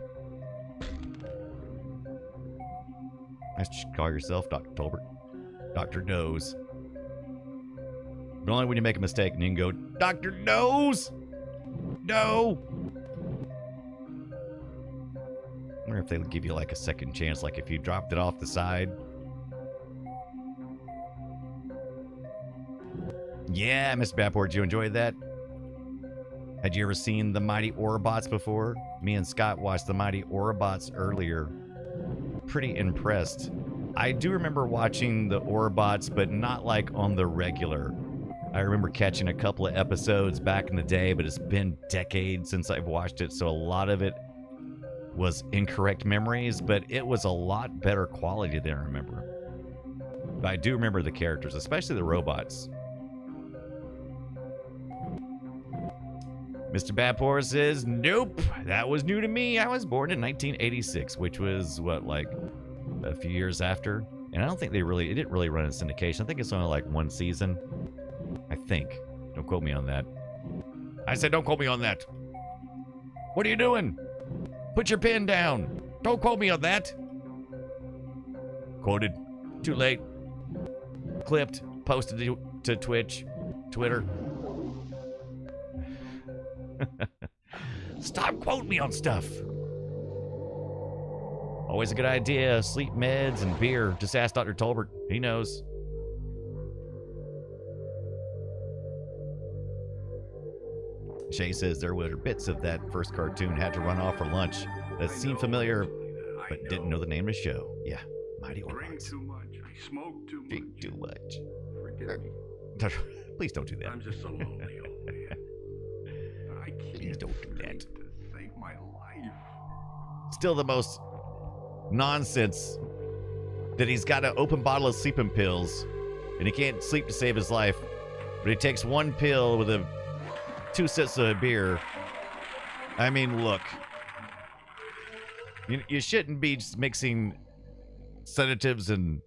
I should call yourself Dr. Tolbert. Dr. Doze. But only when you make a mistake and you can go, Dr. Doze! No! I wonder if they'll give you like a second chance, like if you dropped it off the side. Yeah, Mr. Baport, did you enjoy that? Had you ever seen the Mighty Orobots before? Me and Scott watched the Mighty Orobots earlier. Pretty impressed I do remember watching the Orbots, but not like on the regular. I remember catching a couple of episodes back in the day, but it's been decades since I've watched it, so a lot of it was incorrect memories, but it was a lot better quality than I remember. But I do remember the characters, especially the robots. Mr. Badpoor says, nope, that was new to me. I was born in 1986, which was, what, like a few years after? And I don't think it didn't really run in syndication. I think it's only like one season. I think. Don't quote me on that. I said don't quote me on that. What are you doing? Put your pen down. Don't quote me on that. Quoted. Too late. Clipped. Posted to Twitch. Twitter. Stop quoting me on stuff. Always a good idea. Sleep meds and beer. Just ask Dr. Tolbert. He knows. Shay says there were bits of that first cartoon had to run off for lunch that seemed familiar, but didn't know the name of the show. Yeah, Mighty Orbots. Drink too much. I smoke too much. Drink too much. Forgive me. Please don't do that. I'm just a lonely old man. I can't Please don't do that. to save my life. Still the most nonsense that he's got an open bottle of sleeping pills and he can't sleep to save his life, but he takes one pill with 2 sips of beer. I mean, look. You shouldn't be just mixing sedatives and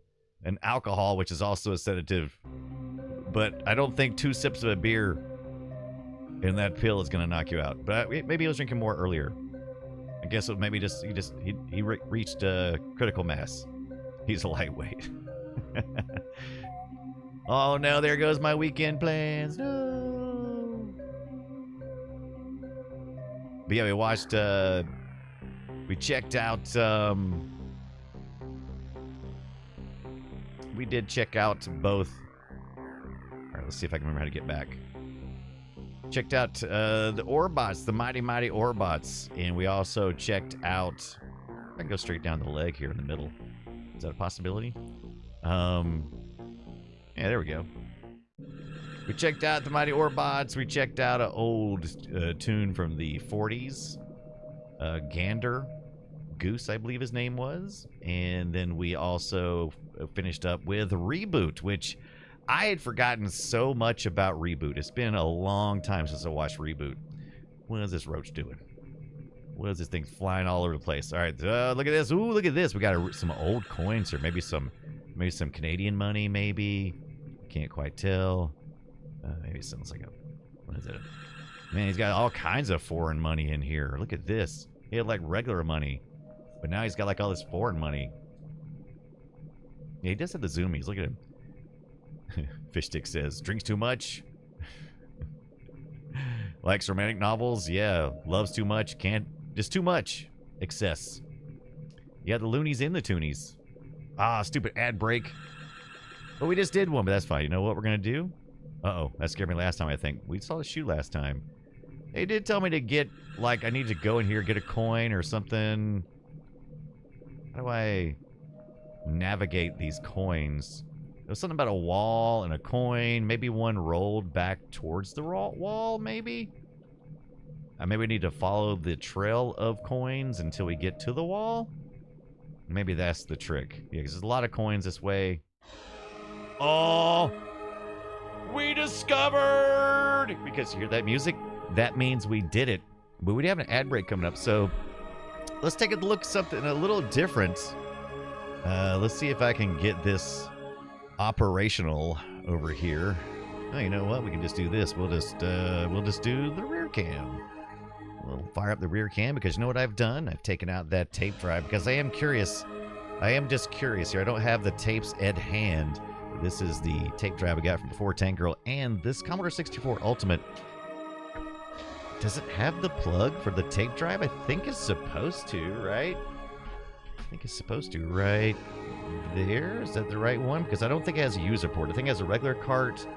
alcohol, which is also a sedative. But I don't think 2 sips of a beer in that pill is going to knock you out. But maybe he was drinking more earlier. I guess it maybe he reached critical mass. He's a lightweight. Oh no, there goes my weekend plans. No. But yeah, we watched, we checked out, we did check out both. All right, let's see if I can remember how to get back. Checked out the Orbots, the Mighty Orbots, and we also checked out, I can go straight down the leg here in the middle. Is that a possibility? Yeah, there we go. We checked out the Mighty Orbots. We checked out an old tune from the 40s. Gander Goose, I believe his name was. And then we also finished up with Reboot, which I had forgotten so much about Reboot. It's been a long time since I watched Reboot. What is this Roach doing? What is this thing flying all over the place? All right, look at this. Ooh, look at this. We got some old coins here. Maybe some Canadian money, maybe. Can't quite tell. Maybe it sounds like a... What is it? Man, he's got all kinds of foreign money in here. Look at this. He had like regular money. But now he's got like all this foreign money. Yeah, he does have the zoomies. Look at him. Fishstick says, drinks too much. Likes romantic novels. Yeah. Loves too much. Can't. Just too much. Excess. Yeah, the loonies in the toonies. Ah, stupid ad break. But we just did one, but that's fine. You know what we're going to do? Uh-oh. That scared me last time, I think. We saw the shoe last time. They did tell me to get, like, I need to go in here, get a coin or something. How do I navigate these coins? There was something about a wall and a coin. Maybe one rolled back towards the wall, maybe? Maybe we need to follow the trail of coins until we get to the wall? Maybe that's the trick. Yeah, because there's a lot of coins this way. Oh! We discovered! Because you hear that music? That means we did it. But we have an ad break coming up, so let's take a look at something a little different. Let's see if I can get this operational over here. Oh, you know what? We can just do this. We'll just do the rear cam. We'll fire up the rear cam because you know what I've done? I've taken out that tape drive because I am curious. I am just curious here. I don't have the tapes at hand. This is the tape drive we got from the 410 Girl and this Commodore 64 Ultimate. Does it have the plug for the tape drive? I think it's supposed to, right? I think it's supposed to right there. Is that the right one? Because I don't think it has a user port. I think it has a regular cart.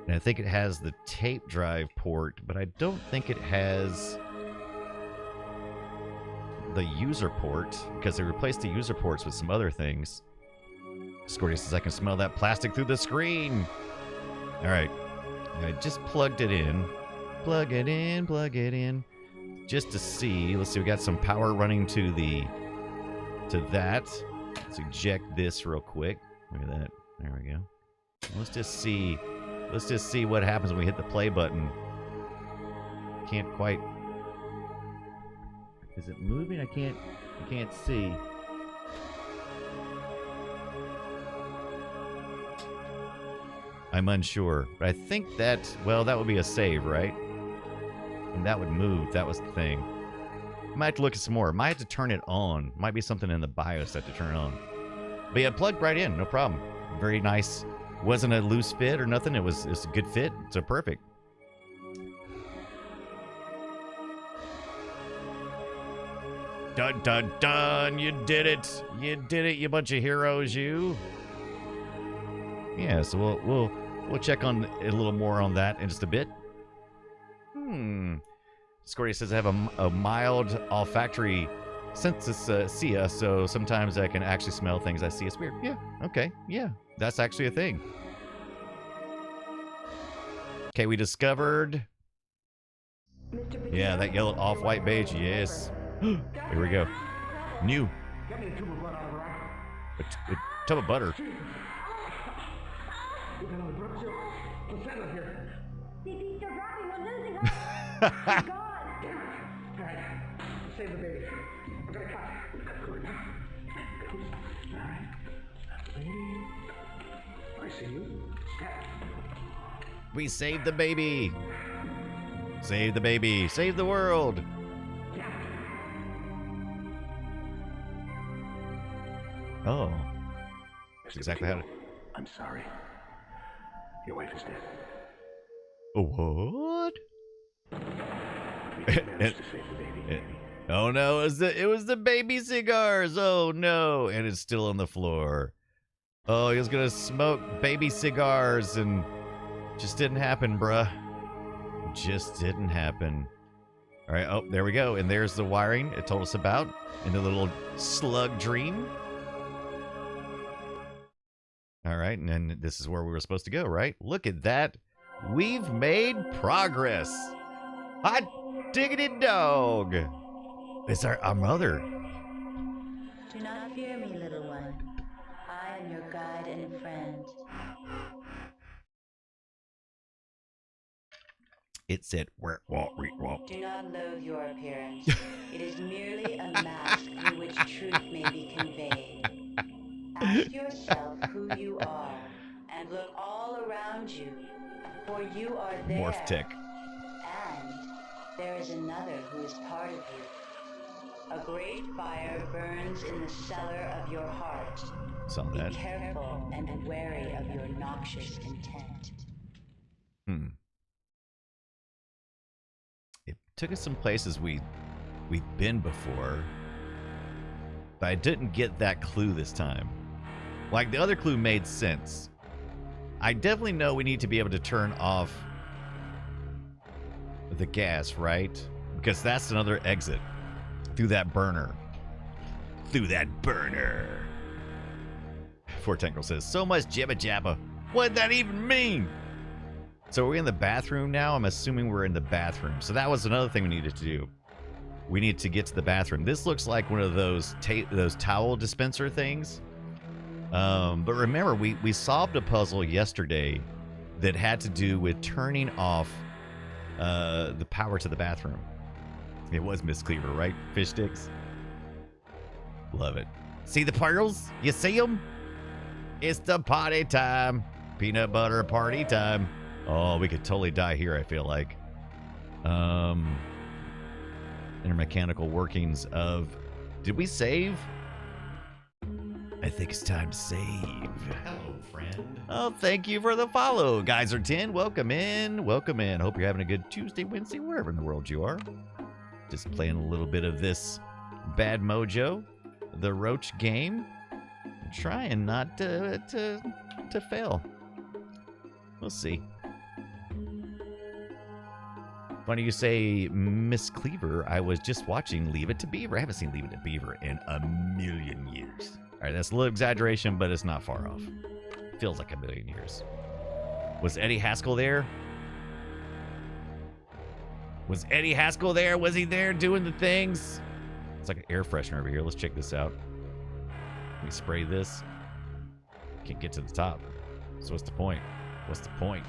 And I think it has the tape drive port. But I don't think it has the user port. Because they replaced the user ports with some other things. Scorty says, I can smell that plastic through the screen. All right. I just plugged it in. Plug it in, plug it in. Just to see. Let's see, we got some power running to that. Let's eject this real quick. Look at that. There we go. Let's just see what happens when we hit the play button. Can't quite. Is it moving? I can't see. I'm unsure. But I think that, well, that would be a save, right? And that would move. That was the thing. Might have to look at some more. Might have to turn it on. Might be something in the BIOS that to turn it on. But yeah, plugged right in. No problem. Very nice. Wasn't a loose fit or nothing. It's a good fit. So perfect. Dun, dun, dun. You did it. You did it, you bunch of heroes, you. Yeah, so we'll check on a little more on that in just a bit. Scorty says I have a mild olfactory synesthesia, so sometimes I can actually smell things I see. It's weird. Yeah, okay, yeah, that's actually a thing. Okay, we discovered. Yeah, that yellow off-white beige. Yes. Here we go. New. A tub of butter. Save the baby. I'm gonna cut. Alright. Baby. I see you. We saved the baby. Save the baby. Save the world. Oh. That's exactly how to... I'm sorry. Your wife is dead. What? We managed to save the baby. Oh no, it was the baby cigars. Oh no, and it's still on the floor. Oh, he was gonna smoke baby cigars and just didn't happen, bruh. Just didn't happen. All right, oh, there we go. And there's the wiring it told us about in the little slug dream. All right, and then this is where we were supposed to go, right? Look at that. We've made progress. Hot diggity dog. It's our mother. Do not fear me, little one. I am your guide and friend. It said, Do not loathe your appearance. It is merely a mask through which truth may be conveyed. Ask yourself who you are, and look all around you, for you are there. Morph tech. And there is another who is part of you. A great fire burns in the cellar of your heart. Saw that. Be careful and wary of your noxious intent. It took us some places we've been before, but I didn't get that clue this time. Like, the other clue made sense. I definitely know we need to be able to turn off the gas, right? Because that's another exit through that burner. Through that burner. Fortangle says, so much jibba jabba. What'd that even mean? So we're in the bathroom now. I'm assuming we're in the bathroom. So that was another thing we needed to do. We need to get to the bathroom. This looks like one of those towel dispenser things. But remember, we solved a puzzle yesterday that had to do with turning off the power to the bathroom. It was Miss Cleaver, right? Fish sticks. Love it. See the pearls? You see them? It's the party time. Peanut butter party time. Oh, we could totally die here, I feel like. Inner mechanical workings of... Did we save? I think it's time to save. Hello, friend. Oh, thank you for the follow. Geyser 10, welcome in. Welcome in. Hope you're having a good Tuesday, Wednesday, wherever in the world you are. Just playing a little bit of this Bad Mojo, the Roach game. Trying not to fail. We'll see. Funny you say Miss Cleaver. I was just watching Leave It to Beaver. I haven't seen Leave It to Beaver in a million years. right, that's a little exaggeration, but it's not far off. Feels like a million years. Was Eddie Haskell there? Was Eddie Haskell there? Was he there doing the things? It's like an air freshener over here. Let's check this out. Let me spray this. Can't get to the top. So what's the point? What's the point?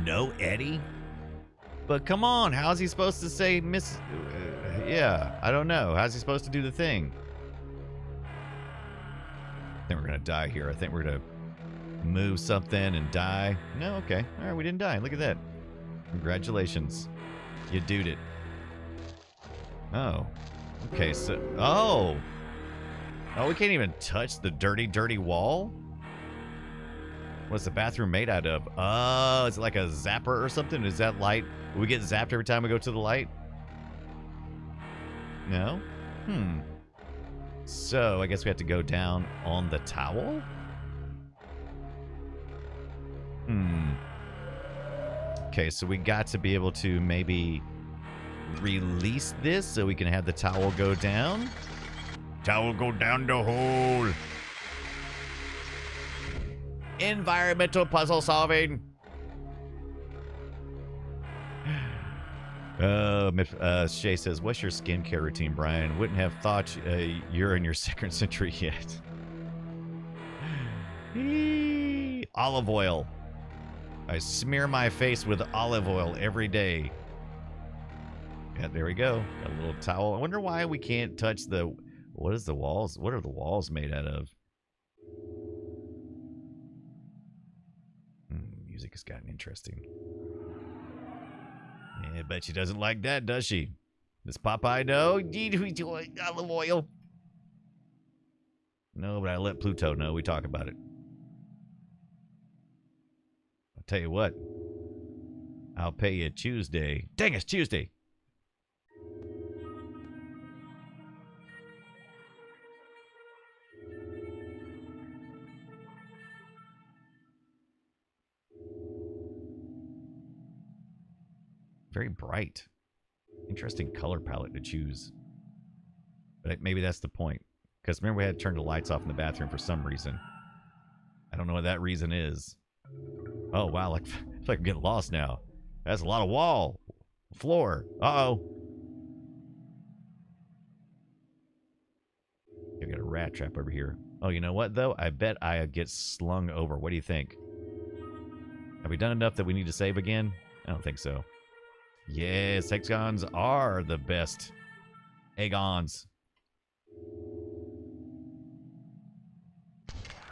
No Eddie? But come on, how's he supposed to say Miss... yeah, I don't know. How's he supposed to do the thing? I think we're going to die here. I think we're going to move something and die. No, okay. All right, we didn't die. Look at that. Congratulations. You dude it. Oh. Okay, so... Oh! Oh, we can't even touch the dirty, dirty wall? What's the bathroom made out of? Oh, is it like a zapper or something? Is that light? Will we get zapped every time we go to the light? No? So, I guess we have to go down on the towel? Okay, so we got to be able to maybe release this so we can have the towel go down. Towel go down the hole. Environmental puzzle solving. Shay says, what's your skincare routine, Brian? Wouldn't have thought you're in your second century yet. Olive oil. I smear my face with olive oil every day. Yeah, there we go. Got a little towel. I wonder why we can't touch the... What is the walls? What are the walls made out of? Music has gotten interesting. Yeah, I bet she doesn't like that, does she? Does Popeye know? Olive oil. No, but I let Pluto know. We talk about it. I'll tell you what. I'll pay you Tuesday. Dang, it's Tuesday. Very bright. Interesting color palette to choose. But maybe that's the point. Because remember we had to turn the lights off in the bathroom for some reason. I don't know what that reason is. Oh, wow. Like, I feel like I'm getting lost now. That's a lot of wall. Floor. Uh-oh. I got a rat trap over here. Oh, you know what, though? I bet I get slung over. What do you think? Have we done enough that we need to save again? I don't think so. Yes, hexagons are the best. Agons.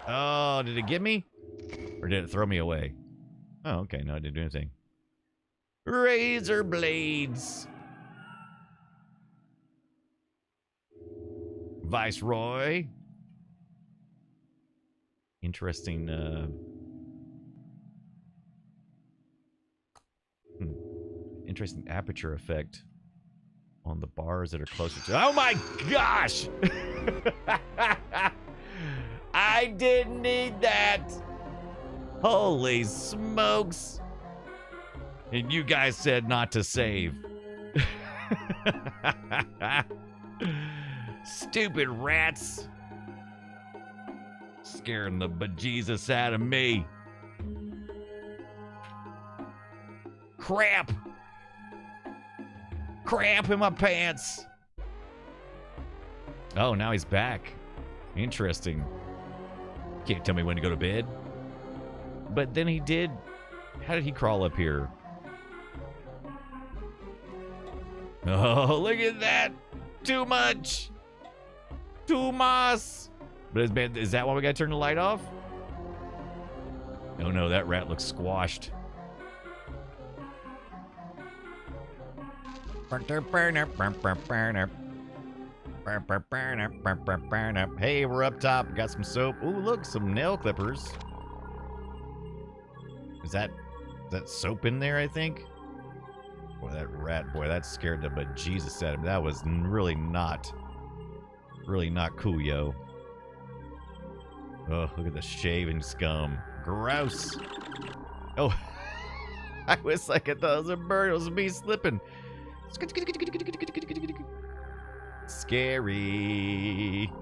Oh, did it get me? Or did it throw me away? Oh, okay. No, I didn't do anything. Razor blades. Viceroy. Interesting, interesting aperture effect on the bars that are closer to... Oh my gosh! I didn't need that! Holy smokes! And you guys said not to save. Stupid rats. Scaring the bejesus out of me. Crap! Crap in my pants. Oh, now he's back. Interesting. Can't tell me when to go to bed. But then he did. How did he crawl up here? Oh, look at that. Too much. Too much. But is that why we got to turn the light off? Oh no, that rat looks squashed. Hey, we're up top. Got some soap. Ooh, look, some nail clippers. Is that soap in there, I think? Boy, that rat, boy, that scared the bejesus out of him. That was really not cool, yo. Oh, look at the shaving scum. Gross. Oh. I was like, I thought it was a bird. It was me slipping. Scary.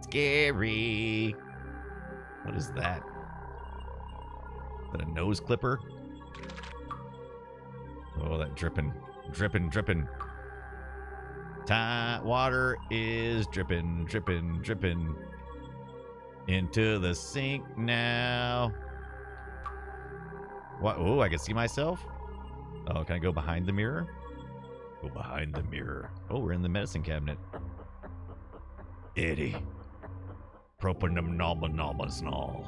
Scary. What is that? Is that a nose clipper? Oh, that dripping. Dripping, dripping. Water is dripping, dripping, dripping into the sink now. What? Oh, I can see myself? Oh, can I go behind the mirror? Go behind the mirror. Oh, we're in the medicine cabinet. Eddie. Propanamnalmanalmasnal.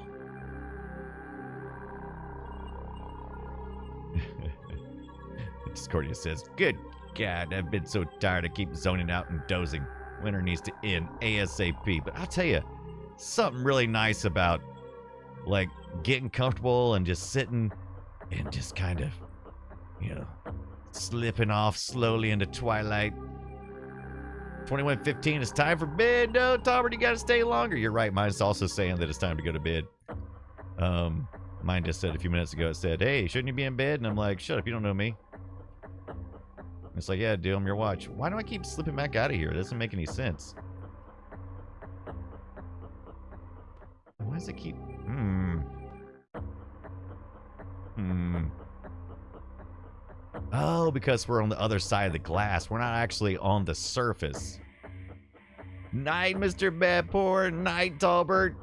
Discordia says, good God, I've been so tired. I keep zoning out and dozing. Winter needs to end ASAP. But I'll tell you, something really nice about, like, getting comfortable and just sitting and just kind of, you know, slipping off slowly into twilight. 21:15, it's time for bed. No, Talbert, you gotta stay longer. You're right, mine's also saying that it's time to go to bed. Mine just said a few minutes ago, it said, hey, shouldn't you be in bed? And I'm like, shut up, you don't know me. It's like, yeah, dude, I'm your watch. Why do I keep slipping back out of here? It doesn't make any sense. Why does it keep... Oh, because we're on the other side of the glass. We're not actually on the surface. Night, Mr. Bedport. Night, Talbert.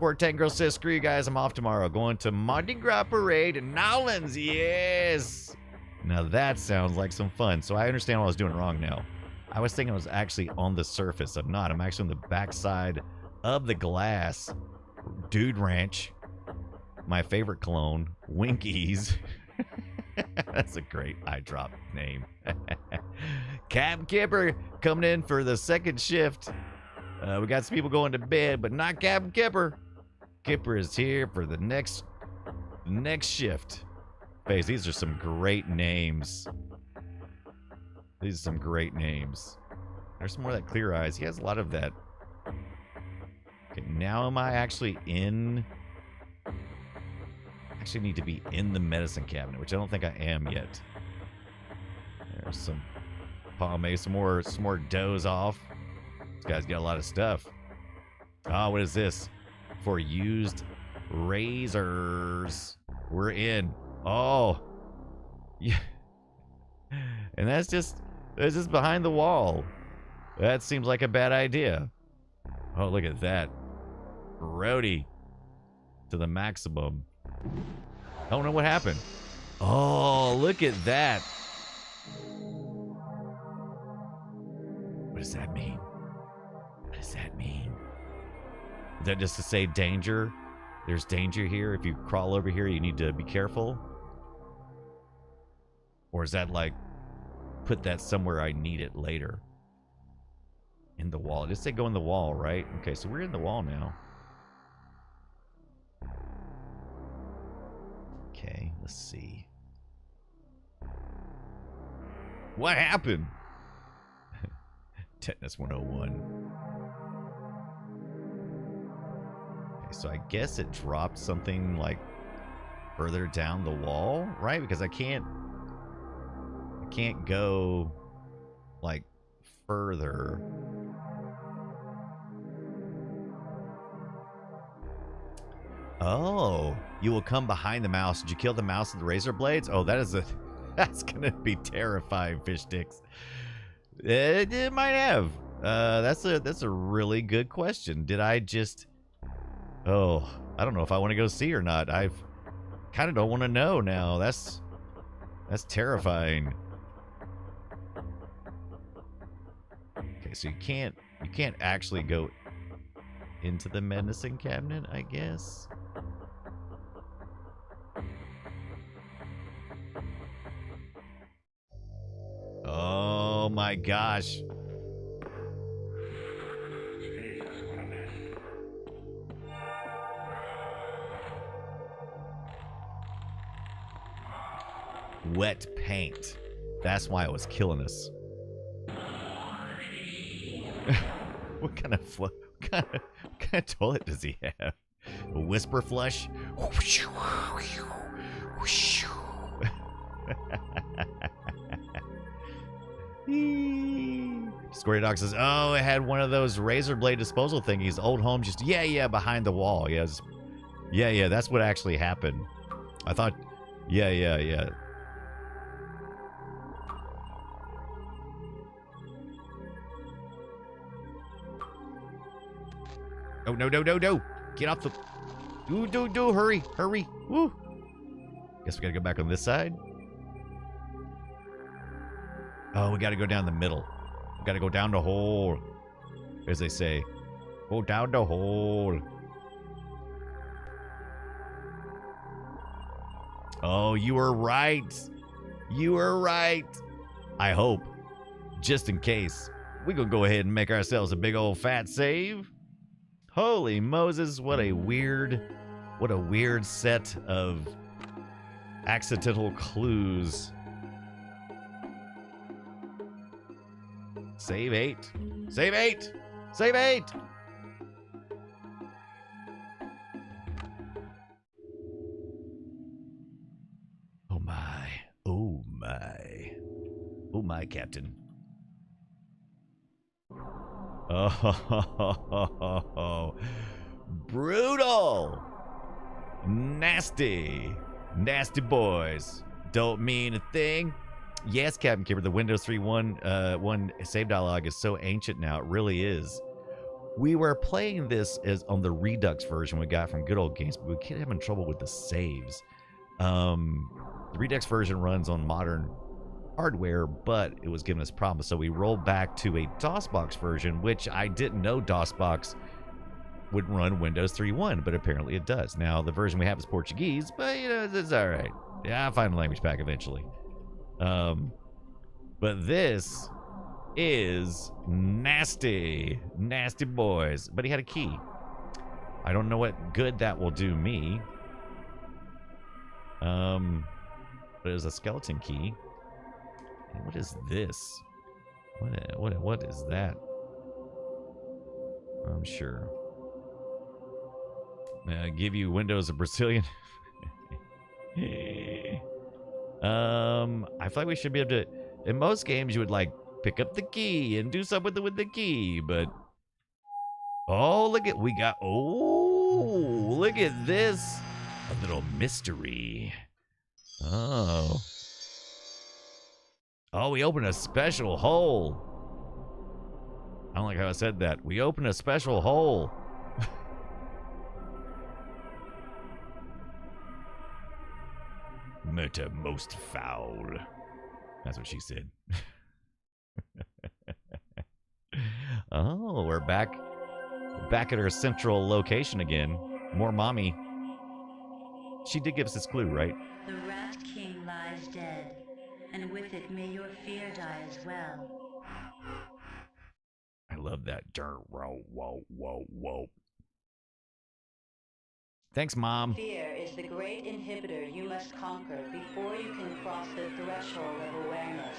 410 Girl says, screw you guys, I'm off tomorrow. Going to Mardi Gras Parade in Nowlands. Yes! Now that sounds like some fun. So I understand what I was doing wrong now. I was thinking I was actually on the surface. I'm not. I'm actually on the backside of the glass. Dude Ranch. My favorite cologne. Winkies. That's a great eye drop name. Captain Kipper coming in for the second shift. We got some people going to bed, but not Captain Kipper. Kipper is here for the next shift. Phase, these are some great names. These are some great names. There's some more of that Clear Eyes. He has a lot of that. Okay, now am I actually in... Actually need to be in the medicine cabinet, which I don't think I am yet. There's some pomade, some more doze off. This guy's got a lot of stuff. Oh, what is this? For used razors. We're in. Oh. Yeah. And that's just behind the wall. That seems like a bad idea. Oh, look at that. Grody to the maximum. I don't know what happened. Oh, look at that. What does that mean? What does that mean? Is that just to say danger? There's danger here. If you crawl over here, you need to be careful? Or is that like, put that somewhere I need it later? In the wall. It just said go in the wall, right? Okay, so we're in the wall now. Okay, let's see. What happened? Tetanus 101. Okay, so I guess it dropped something like further down the wall, right? Because I can't go like further. Oh, you will come behind the mouse. Did you kill the mouse with the razor blades? Oh, that's gonna be terrifying, fish sticks. It might have. That's a really good question. Did I just? Oh, I don't know if I want to go see or not. I kind of don't want to know now. That's terrifying. Okay, so you can't actually go into the medicine cabinet, I guess. Oh my gosh. Wet paint. That's why it was killing us. What kind of toilet does he have? A whisper flush. Squirty Dog says, oh, it had one of those razor blade disposal thingies. Old home just, yeah, behind the wall. Yes. Yeah, that's what actually happened. I thought, yeah. Oh, no. Get off the... Do, hurry. Woo. Guess we gotta go back on this side. Oh, we gotta go down the middle. We gotta go down the hole. As they say. Go down the hole. Oh, you were right. I hope. Just in case. We gonna go ahead and make ourselves a big old fat save. Holy Moses, what a weird set of accidental clues. Save 8. Oh my, Captain. Oh, brutal. Nasty boys. Don't mean a thing. Yes, Captain Kipper, the Windows 3.1 save dialogue is so ancient now. It really is. We were playing this as on the Redux version we got from Good Old Games, but we kept having trouble with the saves. The Redux version runs on modern hardware, but it was giving us problems. So we rolled back to a DOSBox version, which I didn't know DOSBox would run Windows 3.1, but apparently it does. Now, the version we have is Portuguese, but, you know, it's all right. Yeah, I'll find a language pack eventually. But this is nasty boys. But he had a key. I don't know what good that will do me. But it was a skeleton key. And what is this? What is that? I'm sure. Give you Windows a Brazilian. I feel like we should be able to. In most games, you would like pick up the key and do something with the key, but oh, look at look at this, a little mystery. Oh, we opened a special hole. I don't like how I said that. We opened a special hole. Murder most foul. That's what she said. Oh, we're back at her central location again. More mommy. She did give us this clue, right? The Rat King lies dead, and with it may your fear die as well. I love that. Whoa. Thanks, Mom. Fear is the great inhibitor you must conquer before you can cross the threshold of awareness.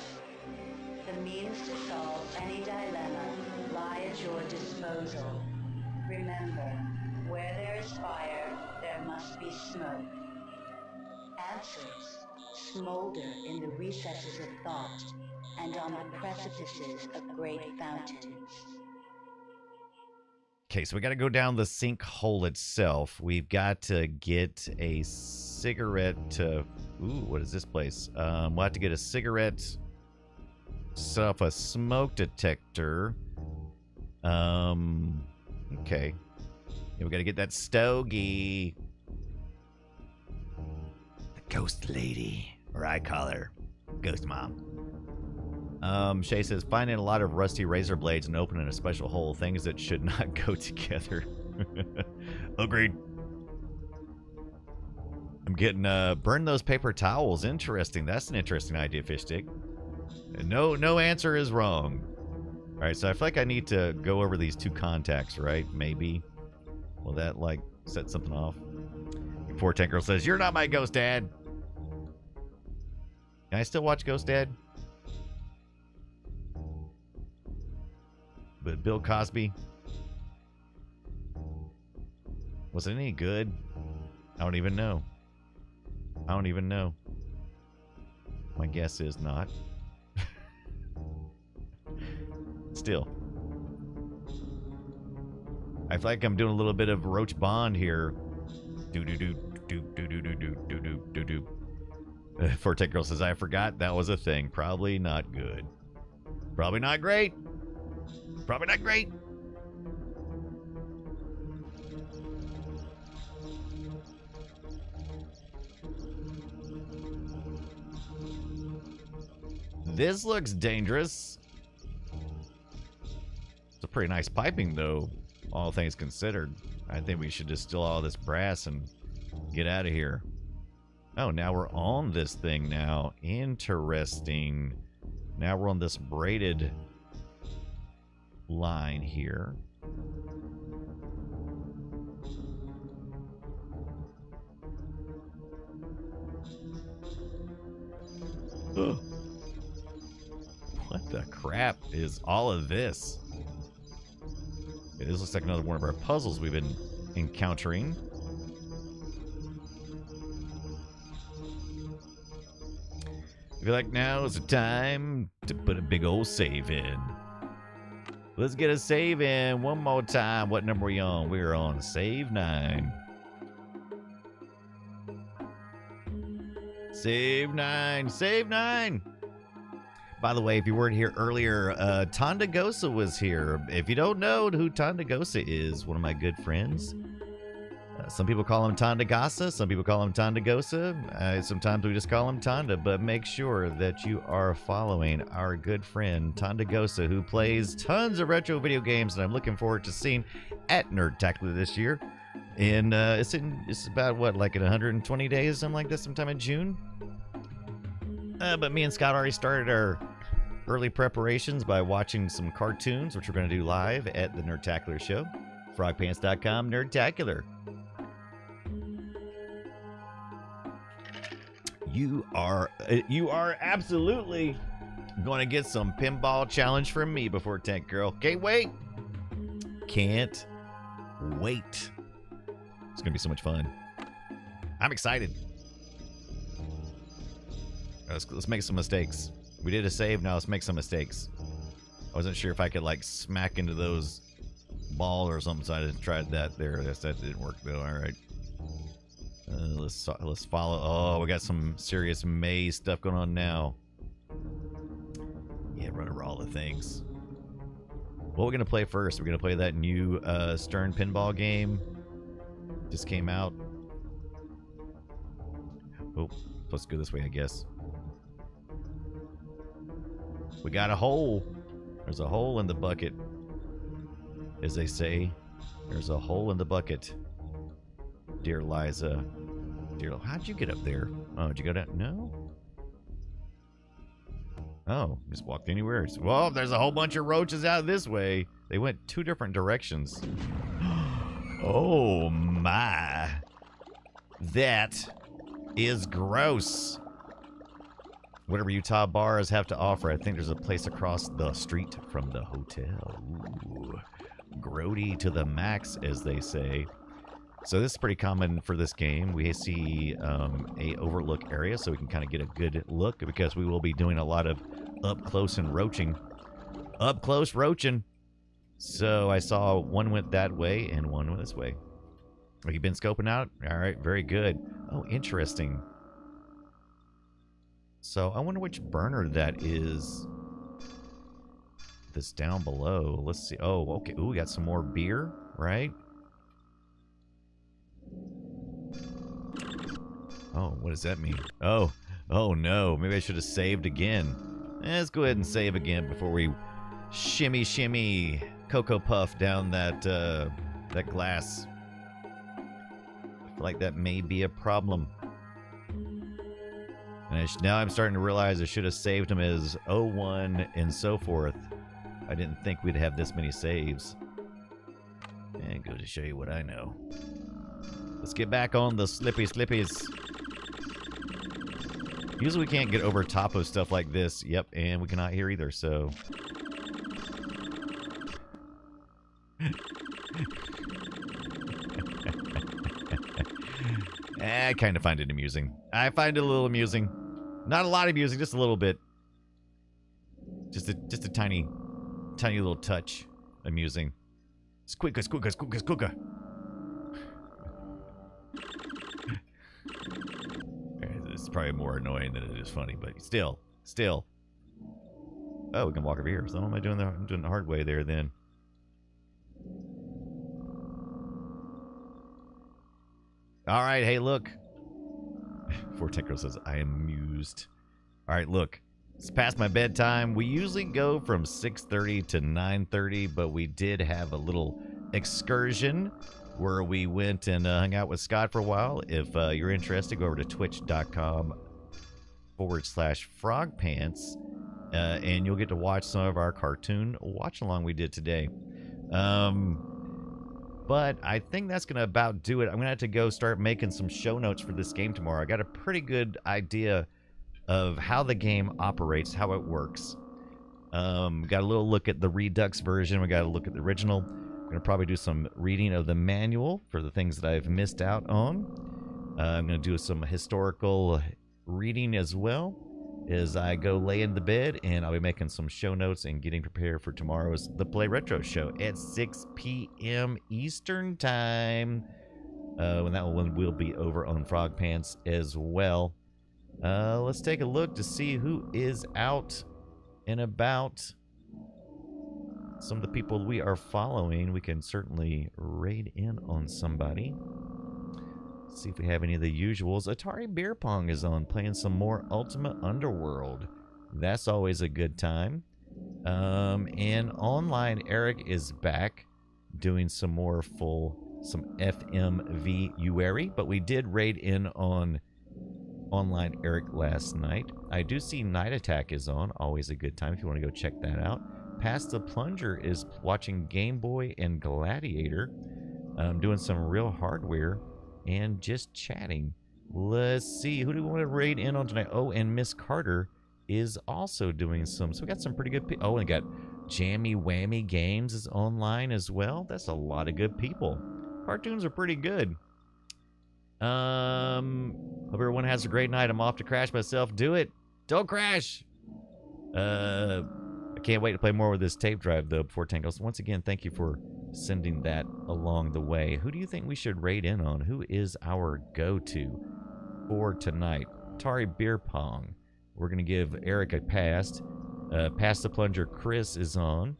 The means to solve any dilemma lie at your disposal. Remember, where there is fire, there must be smoke. Answers smolder in the recesses of thought and on the precipices of great fountains. Okay, so we got to go down the sinkhole itself. We've got to get a cigarette to... Ooh, what is this place? We'll have to get a cigarette, set off a smoke detector. Okay. Yeah, we got to get that stogie. The ghost lady, or I call her Ghost Mom. Shay says, finding a lot of rusty razor blades and opening a special hole, things that should not go together. Agreed. I'm getting, burn those paper towels. Interesting. That's an interesting idea, Fish Stick. No answer is wrong. All right, so I feel like I need to go over these two contacts, right? Maybe. Will that, like, set something off? Before Tank Girl says, you're not my ghost dad. Can I still watch Ghost Dad? But Bill Cosby. Was it any good? I don't even know. I don't even know. My guess is not. Still. I feel like I'm doing a little bit of Roach Bond here. Do-do-do-do-do-do-do-do-do-do-do. Fortech Girl says, I forgot that was a thing. Probably not good. Probably not great. Probably not great. This looks dangerous. It's a pretty nice piping, though, all things considered. I think we should just steal all this brass and get out of here. Oh, now we're on this thing now. Interesting. Now we're on this braided line here. Ugh. What the crap is all of this? It looks like another one of our puzzles we've been encountering. I feel like now is the time to put a big old save in. Let's get a save in one more time. What number are we on? We're on save 9. Save 9. Save 9. By the way, if you weren't here earlier, Tandagosa was here. If you don't know who Tandagosa is, one of my good friends. Some people call him Tandagasa. Some people call him Tandagosa. Sometimes we just call him Tanda. But make sure that you are following our good friend Tandagosa, who plays tons of retro video games, and I'm looking forward to seeing at Nerdtacular this year. And it's about what, like in 120 days, something like this, sometime in June. But me and Scott already started our early preparations by watching some cartoons, which we're going to do live at the Nerdtacular show. Frogpants.com Nerdtacular. You are absolutely going to get some pinball challenge from me before Tank Girl. Can't wait. Can't wait. It's going to be so much fun. I'm excited. Let's make some mistakes. We did a save, now let's make some mistakes. I wasn't sure if I could like smack into those balls or something, so I just tried that there. That didn't work though. All right. Let's follow. Oh, we got some serious maze stuff going on now. Yeah, run over all the things. What we're gonna play first? We're gonna play that new Stern pinball game. Just came out. Oh, let's go this way, I guess. We got a hole. There's a hole in the bucket. As they say, there's a hole in the bucket. Dear Liza. Dear, how'd you get up there? Oh, did you go down? No? Oh, just walked anywhere. Well, there's a whole bunch of roaches out this way. They went 2 different directions. Oh, my. That is gross. Whatever Utah bars have to offer, I think there's a place across the street from the hotel. Ooh. Grody to the max, as they say. So this is pretty common for this game. We see a overlook area, so we can kind of get a good look, because we will be doing a lot of up close and roaching. Up close roaching. So I saw one went that way and one went this way. Have you been scoping out? All right, very good. Oh, interesting. So I wonder which burner that is. That's down below. Let's see. Oh, okay. Ooh, we got some more beer, right? Oh, what does that mean? Oh no. Maybe I should have saved again. Let's go ahead and save again before we shimmy Cocoa Puff down that that glass. I feel like that may be a problem. And now I'm starting to realize I should have saved them as 01 and so forth. I didn't think we'd have this many saves. And go to show you what I know. Let's get back on the slippies. Usually we can't get over top of stuff like this. Yep, and we cannot hear either, so... I kind of find it amusing. I find it a little amusing. Not a lot of amusing, just a little bit. Just a tiny little touch amusing. Squeaker, squeaker, squeaker, squeaker. It's probably more annoying than it is funny, but still. Oh, we can walk over here. So am I doing I'm doing the hard way there then. All right, hey, look. Fortinker says, I am amused. All right, look. It's past my bedtime. We usually go from 6:30 to 9:30, but we did have a little excursion where we went and hung out with Scott for a while. If you're interested, go over to twitch.com/frogpants, and you'll get to watch some of our cartoon watch-along we did today. But I think that's going to about do it. I'm going to have to go start making some show notes for this game tomorrow. I got a pretty good idea of how the game operates, how it works. Got a little look at the Redux version. We got a look at the original. I'm going to probably do some reading of the manual for the things that I've missed out on. I'm going to do some historical reading as well as I go lay in the bed, and I'll be making some show notes and getting prepared for tomorrow's The Play Retro show at 6 p.m. Eastern Time. When that one will be over on Frog Pants as well. Let's take a look to see who is out and about. Some of the people we are following, we can certainly raid in on somebody. See if we have any of the usuals. Atari Beer Pong is on, playing some more Ultimate Underworld. That's always a good time. And online, Eric is back doing some more some FMV-uary, but we did raid in on online Eric last night. I do see Night Attack is on, always a good time if you want to go check that out. Past the Plunger is watching Game Boy and Gladiator, doing some real hardware and just chatting. Let's see, who do we want to raid in on tonight? Oh, and Miss Carter is also doing some. So we got some pretty good people. Oh, and we got Jammy Whammy Games is online as well. That's a lot of good people. Cartoons are pretty good. Hope everyone has a great night. I'm off to crash myself. Do it. Don't crash. I can't wait to play more with this tape drive, though, before Tangles. Once again, thank you for sending that along the way. Who do you think we should raid in on? Who is our go-to for tonight? Atari Beer Pong. We're going to give Eric a pass. Pass the Plunger Chris is on.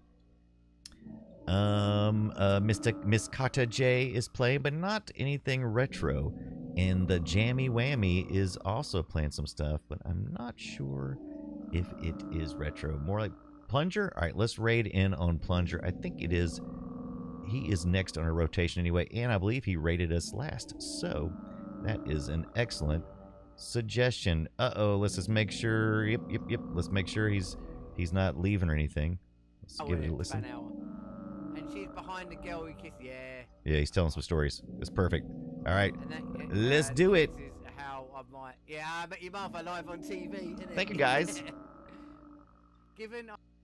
Miss Kata J is playing, but not anything retro. And the Jammy Whammy is also playing some stuff, but I'm not sure if it is retro. More like Plunger? All right, let's raid in on Plunger. I think it is. He is next on our rotation anyway, and I believe he raided us last. So that is an excellent suggestion. Uh-oh, let's just make sure. Yep. Let's make sure he's not leaving or anything. Let's give it a listen. And she's behind the girl who kissed. Yeah, he's telling some stories. It's perfect. All right, let's do it. This is how I might. Yeah, I met your mother live on TV. Innit? Thank you, guys.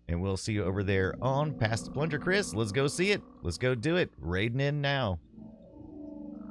And we'll see you over there on Past the Plunger, Chris. Let's go see it. Let's go do it. Raiding in now.